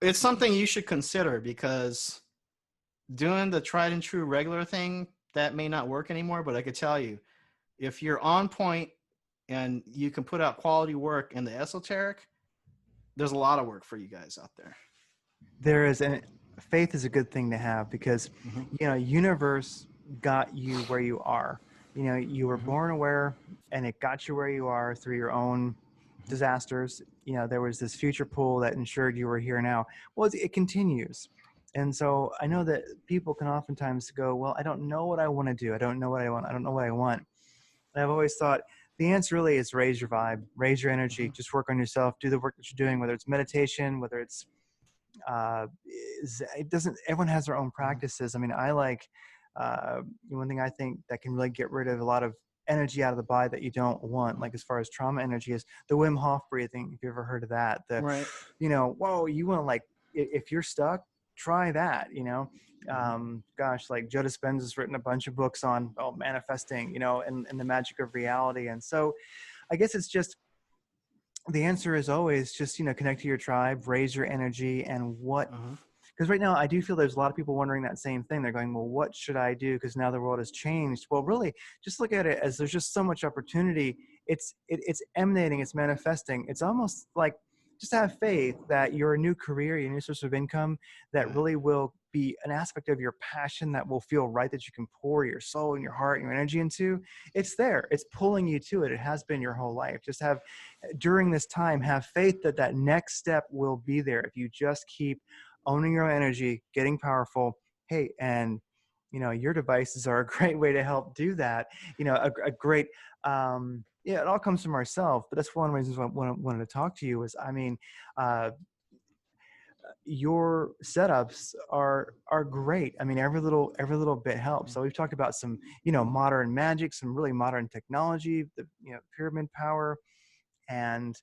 it's something you should consider, because doing the tried and true regular thing, that may not work anymore. But I could tell you, if you're on point and you can put out quality work in the esoteric, there's a lot of work for you guys out there. There is, and faith is a good thing to have because, Mm-hmm. universe got you where you are. You were Mm-hmm. born aware, and it got you where you are through your own disasters. There was this future pool that ensured you were here now. Well, it continues. And so I know that people can oftentimes go, well, I don't know what I want to do. I don't know what I want. I don't know what I want. And I've always thought the answer really is raise your vibe, raise your energy, Mm-hmm. just work on yourself, do the work that you're doing, whether it's meditation, whether it's it doesn't, everyone has their own practices. I mean, I like one thing I think that can really get rid of a lot of energy out of the body that you don't want, like as far as trauma energy, is the Wim Hof breathing. If you ever heard of that, Right. whoa, you want, like, if you're stuck, try that. Gosh, like Joe Dispenza's written a bunch of books on manifesting, and the magic of reality. And so I guess it's just, the answer is always just, connect to your tribe, raise your energy, and what, Uh-huh. because right now I do feel there's a lot of people wondering that same thing. They're going, well, what should I do? Because now the world has changed. Well, really, just look at it as there's just so much opportunity. It's emanating, it's manifesting. It's almost like, just have faith that your new career, your new source of income, that really will be an aspect of your passion that will feel right, that you can pour your soul and your heart and your energy into. It's there. It's pulling you to it. It has been your whole life. Just have, during this time, have faith that that next step will be there. If you just keep owning your own energy, getting powerful, hey, and your devices are a great way to help do that. A great, it all comes from ourselves, but that's one of the reasons why I wanted to talk to you is, your setups are great. I mean, every little bit helps. So we've talked about some, modern magic, some really modern technology, the, pyramid power. And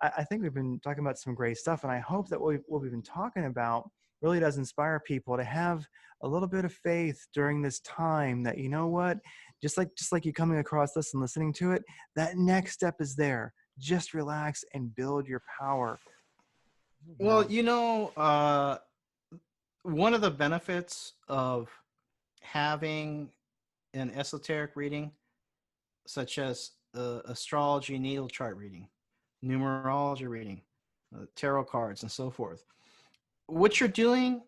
I think we've been talking about some great stuff. And I hope that what we've been talking about really does inspire people to have a little bit of faith during this time, that, what, just like you coming across this and listening to it, that next step is there. Just relax and build your power. Well, one of the benefits of having an esoteric reading, such as astrology natal chart reading, numerology reading, tarot cards, and so forth, what you're doing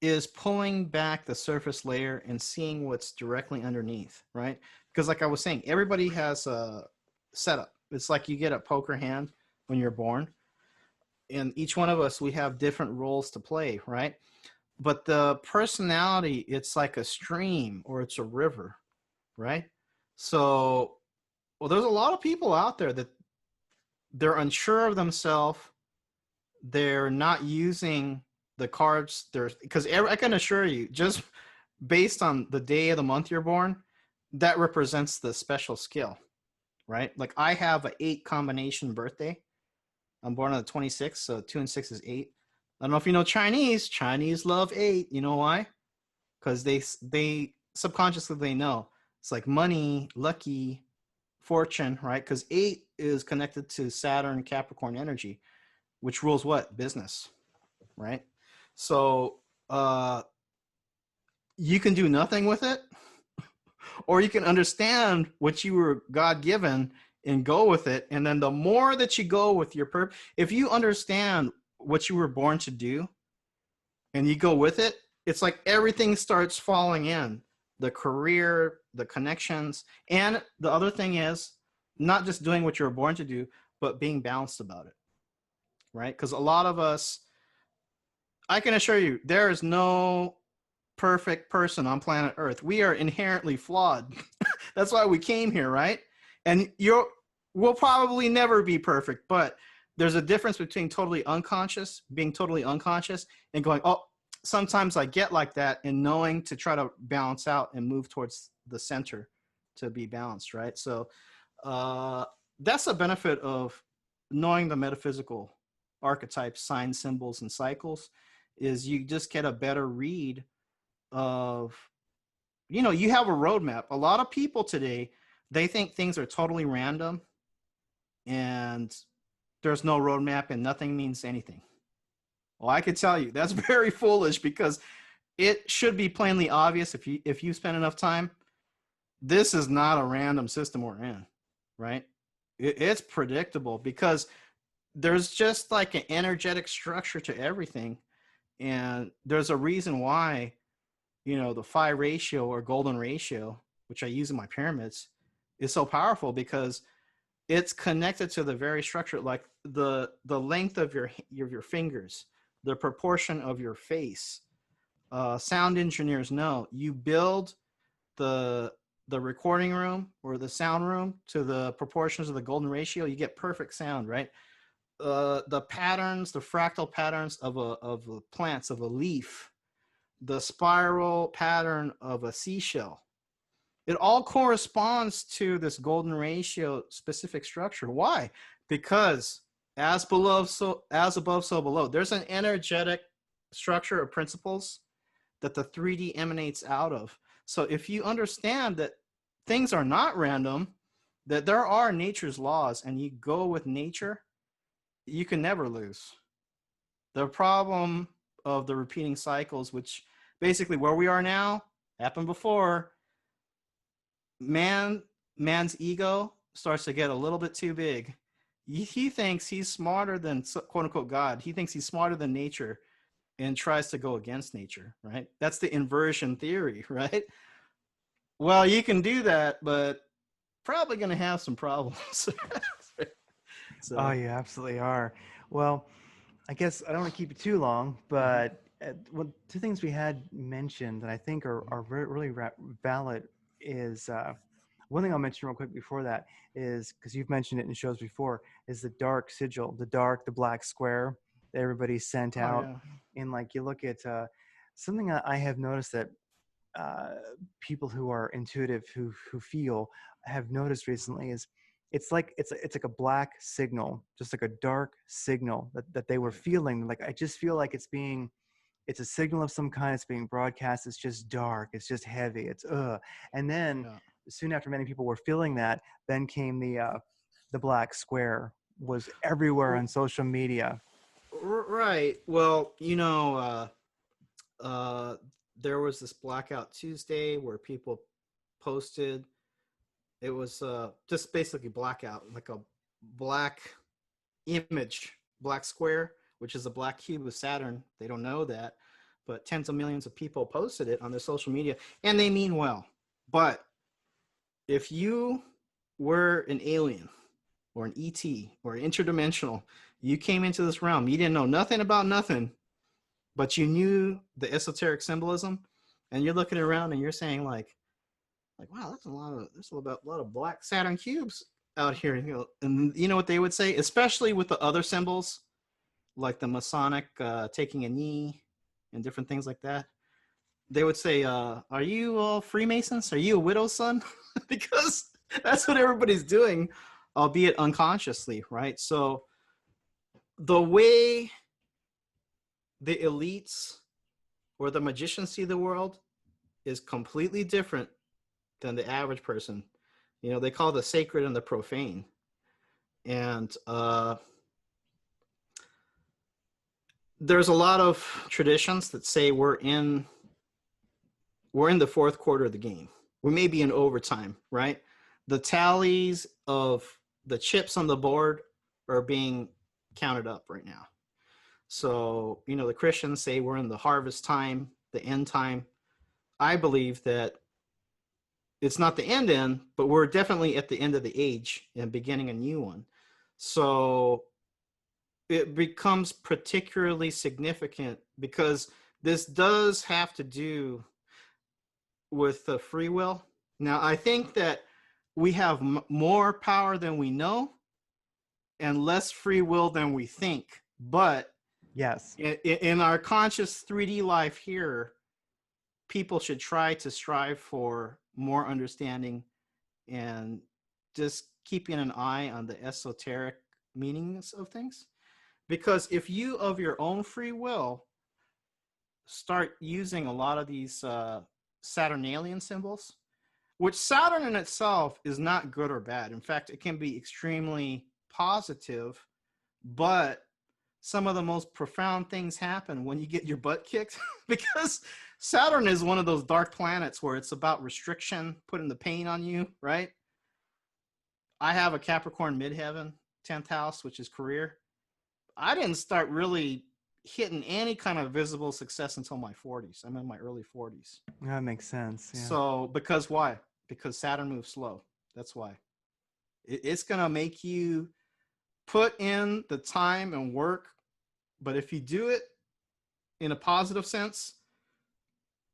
is pulling back the surface layer and seeing what's directly underneath, right? Because like I was saying, everybody has a setup. It's like you get a poker hand when you're born. And each one of us, we have different roles to play, right? But the personality, it's like a stream or it's a river, right? So, well, there's a lot of people out there that they're unsure of themselves. They're not using the cards. Because I can assure you, just based on the day of the month you're born, that represents the special skill, right? Like I have an 8 combination birthday. I'm born on the 26th, so 2 and 6 is 8. I don't know if you know Chinese. Chinese love 8. You know why? Because they subconsciously they know it's like money, lucky, fortune, right? Because 8 is connected to Saturn, Capricorn energy, which rules what? Business, right? So you can do nothing with it, or you can understand what you were God given and go with it. And then the more that you go with your purpose, if you understand what you were born to do and you go with it, it's like everything starts falling in. The career, the connections. And the other thing is not just doing what you were born to do, but being balanced about it, right? Because a lot of us, I can assure you, there is no perfect person on planet Earth. We are inherently flawed. That's why we came here, right? And we'll probably never be perfect, but there's a difference between being totally unconscious, and going, oh, sometimes I get like that, and knowing to try to balance out and move towards the center to be balanced, right? So that's a benefit of knowing the metaphysical archetypes, signs, symbols, and cycles, is you just get a better read of, you have a roadmap. A lot of people today, they think things are totally random and there's no roadmap and nothing means anything, Well, I could tell you that's very foolish, because it should be plainly obvious if you spend enough time. This is not a random system we're in, right? It's predictable, because there's just like an energetic structure to everything. And there's a reason why, the phi ratio or golden ratio, which I use in my pyramids, is so powerful, because it's connected to the very structure, like the length of your fingers, the proportion of your face. Sound engineers know, you build the recording room or the sound room to the proportions of the golden ratio, you get perfect sound, right? The patterns, the fractal patterns of a plants, of a leaf, the spiral pattern of a seashell, it all corresponds to this golden ratio specific structure. Why? Because as above, so below. There's an energetic structure of principles that the 3D emanates out of. So if you understand that things are not random, that there are nature's laws, and you go with nature, you can never lose. The problem of the repeating cycles, which basically where we are now, happened before. Man's ego starts to get a little bit too big. He thinks he's smarter than, quote unquote, God. He thinks he's smarter than nature, and tries to go against nature, right? That's the inversion theory, right? Well, you can do that, but probably going to have some problems. So. Oh, you absolutely are. Well, I guess I don't want to keep you too long, but two things we had mentioned that I think are really valid is one thing I'll mention real quick before that is, because you've mentioned it in shows before, is the dark sigil, the black square that everybody sent out. Yeah. And like you look at something I have noticed that people who are intuitive, who feel, have noticed recently is it's like a black signal, just like a dark signal that they were feeling. Like, I just feel like it's a signal of some kind. It's being broadcast. It's just dark. It's just heavy. It's and then soon after many people were feeling that, then came the black square, was everywhere on social media. Right. Well, there was this Blackout Tuesday where people posted. It was just basically blackout, like a black image, black square, which is a black cube of Saturn. They don't know that, but tens of millions of people posted it on their social media, and they mean well. But if you were an alien or an ET or interdimensional, you came into this realm, you didn't know nothing about nothing, but you knew the esoteric symbolism, and you're looking around and you're saying like, wow, there's a lot of black Saturn cubes out here. And you know what they would say, especially with the other symbols, like the Masonic taking a knee and different things like that. They would say, are you all Freemasons? Are you a widow's son? Because that's what everybody's doing, albeit unconsciously, right? So the way the elites or the magicians see the world is completely different than the average person. They call the sacred and the profane. And there's a lot of traditions that say we're in the fourth quarter of the game. We may be in overtime, right? The tallies of the chips on the board are being counted up right now. So, the Christians say we're in the harvest time, the end time. I believe that it's not the end, but we're definitely at the end of the age and beginning a new one. So it becomes particularly significant because this does have to do with the free will. Now, I think that we have more power than we know and less free will than we think. But yes, in our conscious 3D life here, people should try to strive for more understanding and just keeping an eye on the esoteric meanings of things. Because if you, of your own free will, start using a lot of these Saturnalian symbols, which Saturn in itself is not good or bad. In fact, it can be extremely positive, but some of the most profound things happen when you get your butt kicked because Saturn is one of those dark planets where it's about restriction, putting the pain on you, right? I have a Capricorn midheaven, 10th house, which is career. I didn't start really hitting any kind of visible success until my 40s. I'm in my early 40s. That makes sense. Yeah. So, because why? Because Saturn moves slow. That's why. It's going to make you put in the time and work, but if you do it in a positive sense,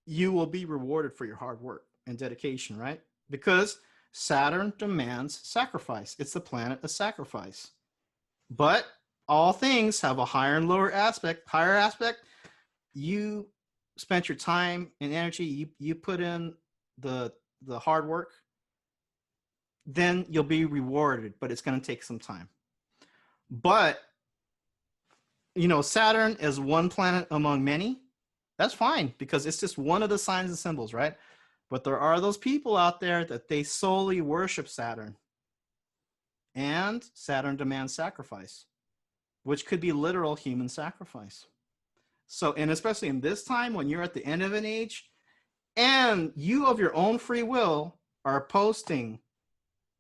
you will be rewarded for your hard work and dedication, right? Because Saturn demands sacrifice. It's the planet of sacrifice. But all things have a higher and lower aspect. Higher aspect, you spent your time and energy, you put in the hard work, then you'll be rewarded, but it's going to take some time. But, you know, Saturn is one planet among many. That's fine because it's just one of the signs and symbols, right? But there are those people out there that they solely worship Saturn. And Saturn demands sacrifice, which could be literal human sacrifice. So, and especially in this time when you're at the end of an age and you of your own free will are posting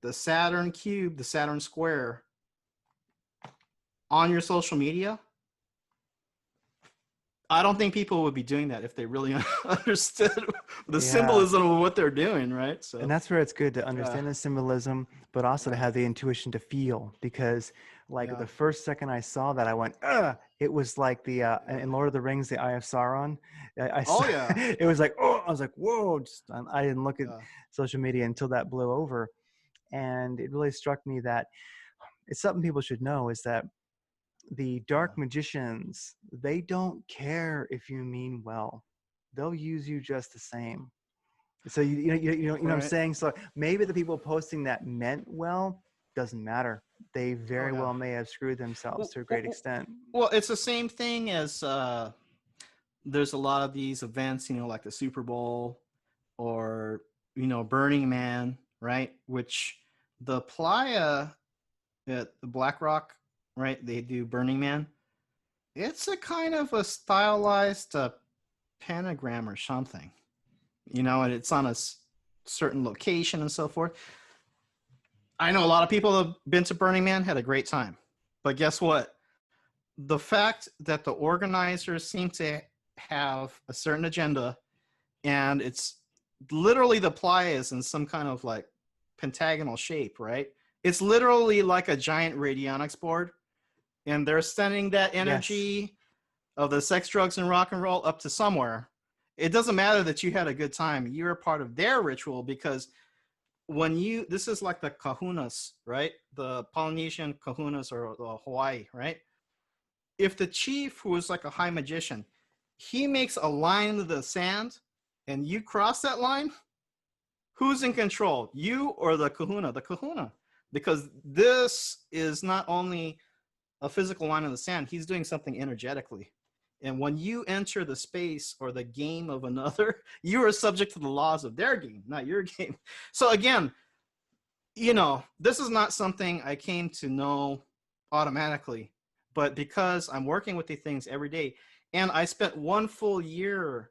the Saturn cube, the Saturn square on your social media, I don't think people would be doing that if they really understood the symbolism of what they're doing, right? So, and that's where it's good to understand the symbolism, but also to have the intuition to feel, because like the first second I saw that, I went, ugh! It was like the, in Lord of the Rings, the Eye of Sauron. It was like, oh, I was like, whoa, I didn't look at social media until that blew over. And it really struck me that it's something people should know is that the dark magicians, they don't care if you mean well. They'll use you just the same. So you know what I'm saying? So maybe the people posting that meant well, doesn't matter. They very well may have screwed themselves to a great extent. Well, it's the same thing as there's a lot of these events, you know, like the Super Bowl or, you know, Burning Man, right? Which the playa at the Black Rock, right? They do Burning Man. It's a kind of a stylized pentagram or something, you know, and it's on a certain location and so forth. I know a lot of people have been to Burning Man, had a great time. But guess what? The fact that the organizers seem to have a certain agenda and it's literally the playa is in some kind of like pentagonal shape, right? It's literally like a giant radionics board. And they're sending that energy of the sex, drugs, and rock and roll up to somewhere. It doesn't matter that you had a good time. You're a part of their ritual because when this is like the kahunas, right? The Polynesian kahunas or the Hawaii, right? If the chief, who is like a high magician, he makes a line in the sand and you cross that line, who's in control? You or the kahuna? The kahuna. Because this is not only a physical line in the sand, he's doing something energetically. And when you enter the space or the game of another, you are subject to the laws of their game, not your game. So again, you know, this is not something I came to know automatically, but because I'm working with these things every day, and I spent 1 full year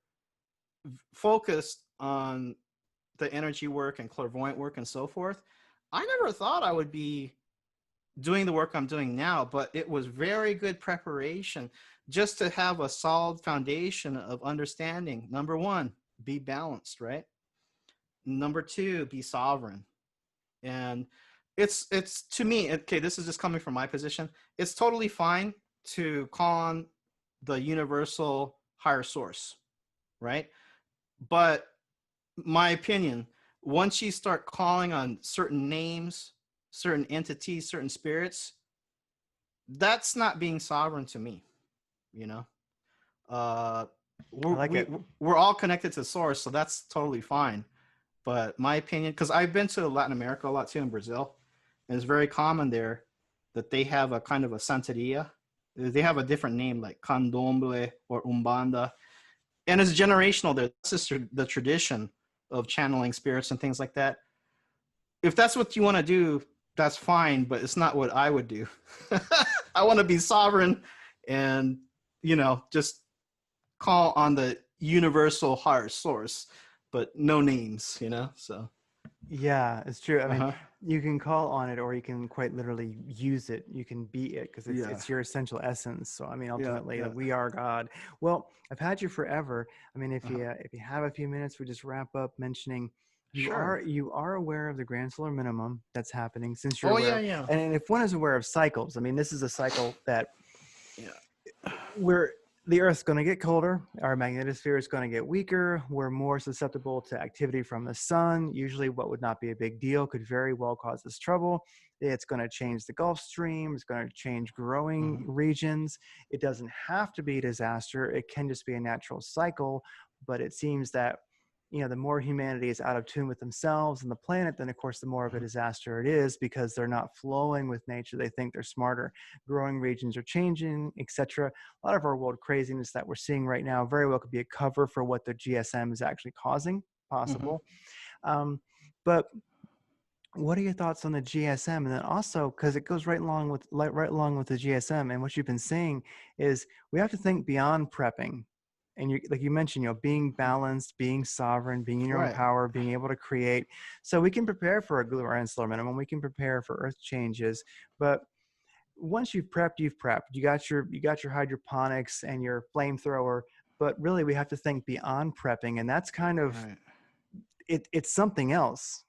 focused on the energy work and clairvoyant work and so forth, I never thought I would be doing the work I'm doing now, but it was very good preparation just to have a solid foundation of understanding. Number one, be balanced, right? Number two, be sovereign. And it's to me, okay, this is just coming from my position. It's totally fine to call on the universal higher source, right? But my opinion, once you start calling on certain names, certain entities, certain spirits, that's not being sovereign to me, you know? We're all connected to source, so that's totally fine. But my opinion, because I've been to Latin America a lot too, in Brazil, and it's very common there that they have a kind of a santeria. They have a different name like candomblé or umbanda, and it's generational there. This is the tradition of channeling spirits and things like that. If that's what you want to do, that's fine, but it's not what I would do. I want to be sovereign and, just call on the universal higher source, but no names, so. Yeah, it's true. I mean, Uh-huh. you can call on it, or you can quite literally use it. You can be it, because it's Yeah. it's your essential essence. So I mean, Yeah. ultimately, Yeah. we are God. Well, I've had you forever. I mean, Uh-huh. if you have a few minutes, we just wrap up mentioning Sure. you are aware of the grand solar minimum that's happening, since you're Oh, aware yeah. of, Yeah. and if one is aware of cycles, I mean, this is a cycle that Yeah. we're the Earth's going to get colder. Our magnetosphere is going to get weaker. We're more susceptible to activity from the sun. Usually, what would not be a big deal could very well cause us trouble. It's going to change the Gulf Stream. It's going to change growing Mhm. regions. It doesn't have to be a disaster. It can just be a natural cycle. But it seems that, the more humanity is out of tune with themselves and the planet, then of course the more of a Mhm. disaster it is, because they're not flowing with nature. They think they're smarter. Growing regions are changing, etc. A lot of our world craziness that we're seeing right now very well could be a cover for what the GSM is actually causing, Mhm. possible. But what are your thoughts on the GSM? And then also, because it goes right along with the GSM, and what you've been saying is we have to think beyond prepping. And like you mentioned, being balanced, being sovereign, being in your own Right. power, being able to create. So we can prepare for a grand solar minimum. We can prepare for Earth changes, but once you've prepped, you've prepped. You got your hydroponics and your flamethrower, but really we have to think beyond prepping, and that's kind of Right. it's something else.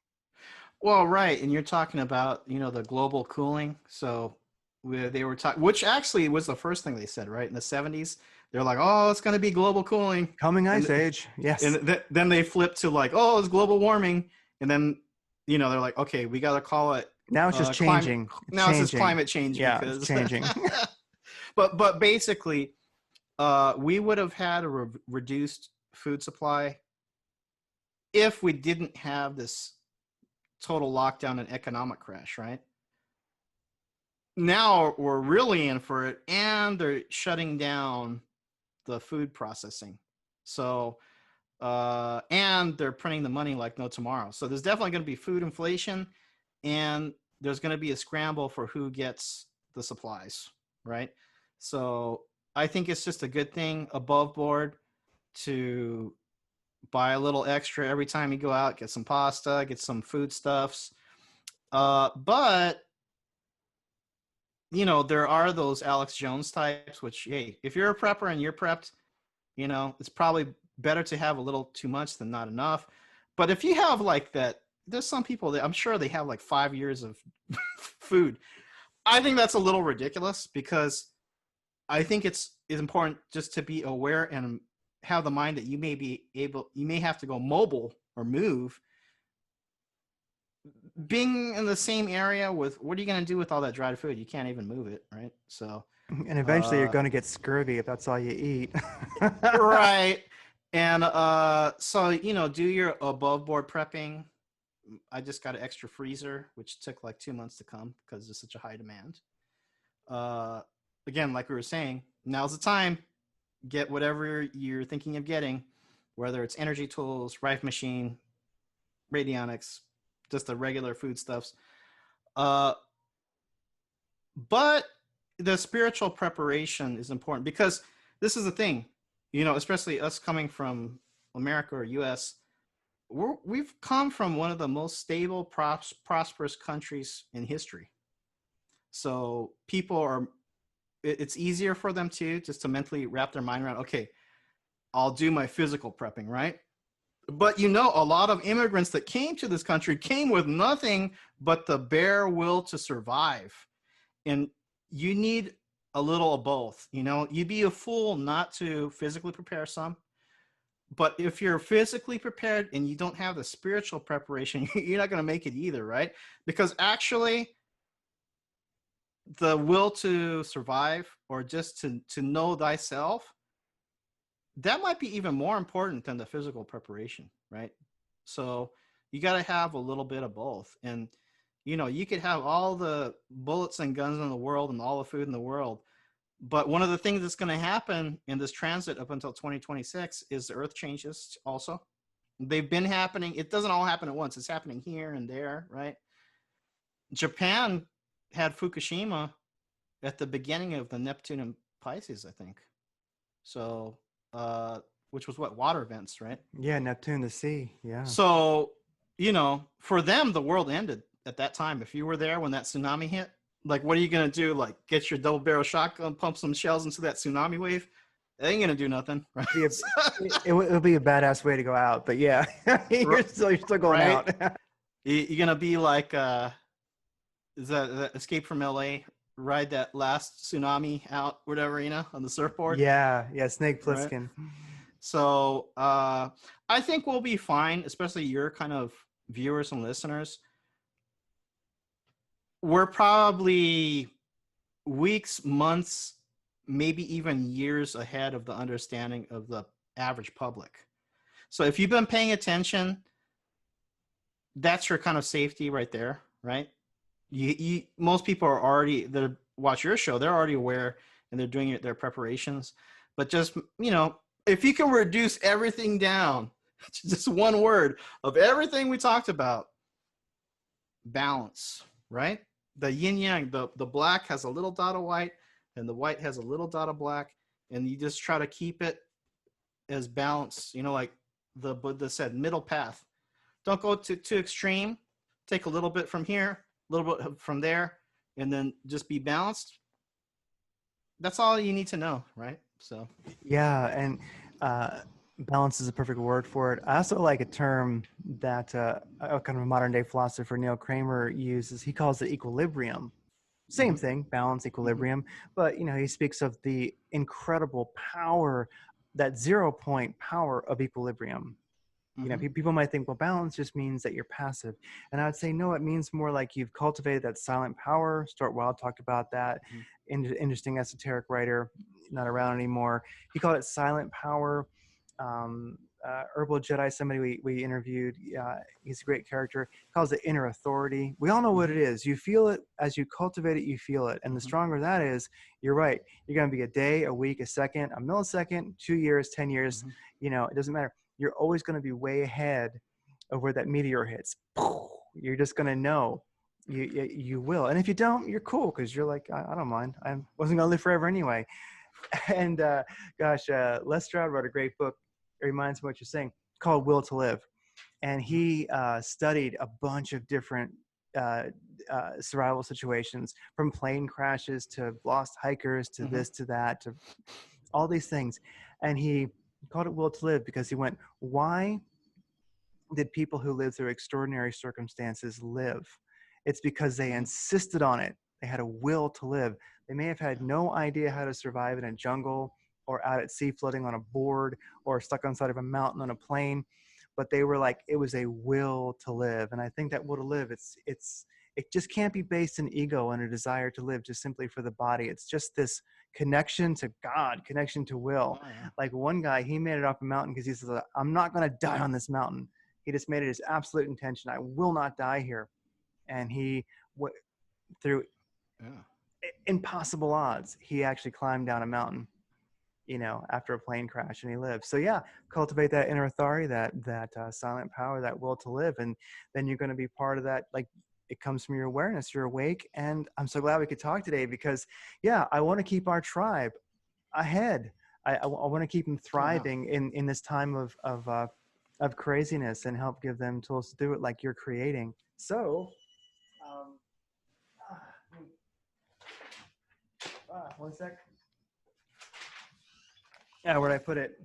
Well, right, and you're talking about the global cooling. So they were talking, which actually was the first thing they said, right, in the 70s. They're like, oh, it's going to be global cooling, Coming ice and age, yes. then they flipped to like, oh, it's global warming, and then they're like, okay, we got to call it Now it's just climate. changing. It's Now it's just changing. climate change Yeah, it's because, changing. but basically, we would have had a reduced food supply if we didn't have this total lockdown and economic crash, right? Now we're really in for it, and they're shutting down the food processing. So, and they're printing the money like no tomorrow. So there's definitely going to be food inflation, and there's going to be a scramble for who gets the supplies, right? So I think it's just a good thing above board to buy a little extra every time you go out, get some pasta, get some foodstuffs. But there are those Alex Jones types, which, hey, if you're a prepper and you're prepped, it's probably better to have a little too much than not enough. But if you have like that, there's some people that I'm sure they have like 5 years of food. I think that's a little ridiculous, because I think it's important just to be aware and have the mind that you may have to go mobile or move. Being in the same area with, what are you going to do with all that dried food? You can't even move it, right? So, And eventually you're uh, going to get scurvy if that's all you eat. right. And so, do your above board prepping. I just got an extra freezer, which took like 2 months to come because there's such a high demand. Uh, Again, like we were saying, now's the time. Get whatever you're thinking of getting, whether it's energy tools, Rife machine, Radionics, just the regular foodstuffs. Uh, but the spiritual preparation is important, because this is the thing, especially us coming from America or US, we've come from one of the most stable, prosperous countries in history. So people it's easier for them just to mentally wrap their mind around, okay, I'll do my physical prepping, right? But a lot of immigrants that came to this country came with nothing but the bare will to survive. And you need a little of both. You'd be a fool not to physically prepare some. But if you're physically prepared and you don't have the spiritual preparation, you're not going to make it either, right? Because actually, the will to survive, or just to know thyself, that might be even more important than the physical preparation, right? So you got to have a little bit of both. And you could have all the bullets and guns in the world and all the food in the world, but one of the things that's going to happen in this transit up until 2026 is the earth changes also. They've been happening. It doesn't all happen at once. It's happening here and there, right? Japan had Fukushima at the beginning of the Neptune Pisces, I think. So, which was what, water events, right? Yeah, Neptune, the sea. Yeah. So, for them, the world ended at that time. If you were there when that tsunami hit, like, what are you going to do? Like, get your double barrel shotgun, pump some shells into that tsunami wave? It ain't going to do nothing, right? It'll be a badass way to go out, but yeah, you're still going right? out. You're going to be like, is that Escape from LA? Ride that last tsunami out, whatever, on the surfboard. Yeah, Snake Right? Plissken. So I think we'll be fine, especially your kind of viewers and listeners. We're probably weeks, months, maybe even years ahead of the understanding of the average public. So if you've been paying attention, that's your kind of safety right there, right? Most people are already that watch your show, they're already aware and they're doing their preparations. But just, if you can reduce everything down to just one word of everything we talked about, balance, right? The yin yang, the black has a little dot of white and the white has a little dot of black, and you just try to keep it as balanced, like the Buddha said, middle path. Don't go too extreme. Take a little bit from here, a little bit from there, and then just be balanced. That's all you need to know, right? So yeah, and balance is a perfect word for it. I also like a term that a kind of a modern day philosopher, Neil Kramer, uses. He calls it equilibrium. Same thing, balance, equilibrium. But he speaks of the incredible power, that 0 point power of equilibrium. People might think, well, balance just means that you're passive. And I would say, no, it means more like you've cultivated that silent power. Stuart Wilde talked about that. Interesting esoteric writer, not around anymore. He called it silent power. Herbal Jedi, somebody we interviewed, he's a great character, calls it inner authority. We all know what it is. You feel it as you cultivate it, you feel it. And the stronger that is, you're right. You're going to be a day, a week, a second, a millisecond, 2 years, 10 years, it doesn't matter. You're always going to be way ahead of where that meteor hits. You're just going to know. You will. And if you don't, you're cool, because you're like, I don't mind. I wasn't going to live forever anyway. And Les Stroud wrote a great book. It reminds me of what you're saying, called Will to Live. And he studied a bunch of different survival situations, from plane crashes to lost hikers to this to that to all these things. And he called it Will to Live because he went, why did people who live through extraordinary circumstances live? It's because they insisted on it. They had a will to live. They may have had no idea how to survive in a jungle or out at sea floating on a board or stuck on the side of a mountain on a plane, but they were like, it was a will to live. And I think that will to live, it just can't be based in ego and a desire to live just simply for the body. It's just this connection to God, connection to will. Like one guy, he made it off a mountain because he says, I'm not going to die on this mountain. He just made it his absolute intention. I will not die here. And he through impossible odds, he actually climbed down a mountain, after a plane crash, and he lived. So yeah, cultivate that inner authority, that silent power, that will to live. And then you're going to be part of that. Like, it comes from your awareness, you're awake. And I'm so glad we could talk today because I want to keep our tribe ahead. I want to keep them thriving in this time of craziness, and help give them tools to do it like you're creating. So, one sec. Yeah, where'd I put it?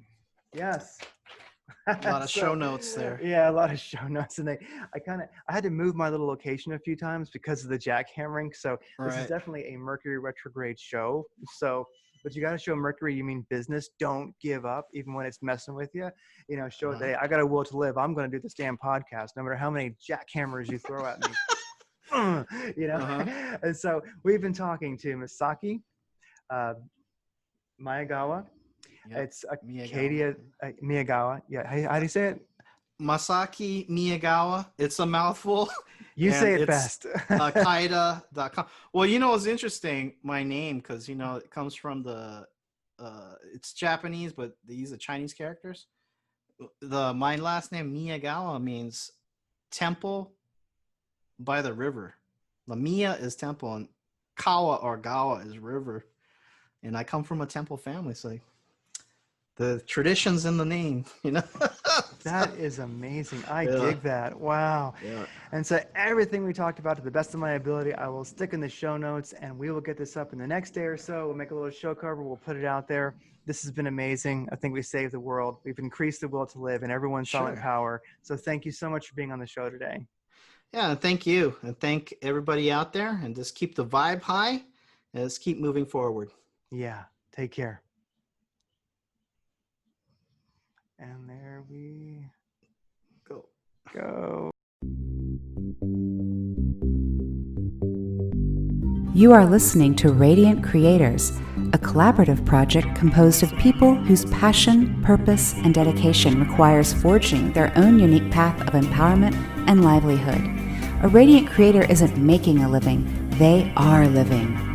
Yes. A lot of show notes there. Yeah, a lot of show notes. And I had to move my little location a few times because of the jackhammering. So this is definitely a Mercury retrograde show. So, but you got to show Mercury, you mean business. Don't give up, even when it's messing with you. Show it that, hey, I got a will to live. I'm going to do this damn podcast, no matter how many jackhammers you throw at me. And so we've been talking to Masaki Miyagawa. Yep. It's Miyagawa. Yeah. How do you say it? Masaki Miyagawa. It's a mouthful. You say it best. Kaida.com. Well, it's interesting, my name, because, it comes from it's Japanese, but they use the Chinese characters. My last name, Miyagawa, means temple by the river. The Miya is temple, and Kawa or Gawa is river. and I come from a temple family, so the tradition's in the name, you know. That is amazing. I Yeah. dig that. Wow. Yeah. And so everything we talked about, to the best of my ability, I will stick in the show notes, and we will get this up in the next day or so. We'll make a little show cover. We'll put it out there. This has been amazing. I think we saved the world. We've increased the will to live in everyone's silent Sure. power. So thank you so much for being on the show today. Yeah, and thank you, and thank everybody out there, and just keep the vibe high, and let's keep moving forward. Yeah. Take care. And there we go. You are listening to Radiant Creators, a collaborative project composed of people whose passion, purpose, and dedication requires forging their own unique path of empowerment and livelihood. A radiant creator isn't making a living, they are living.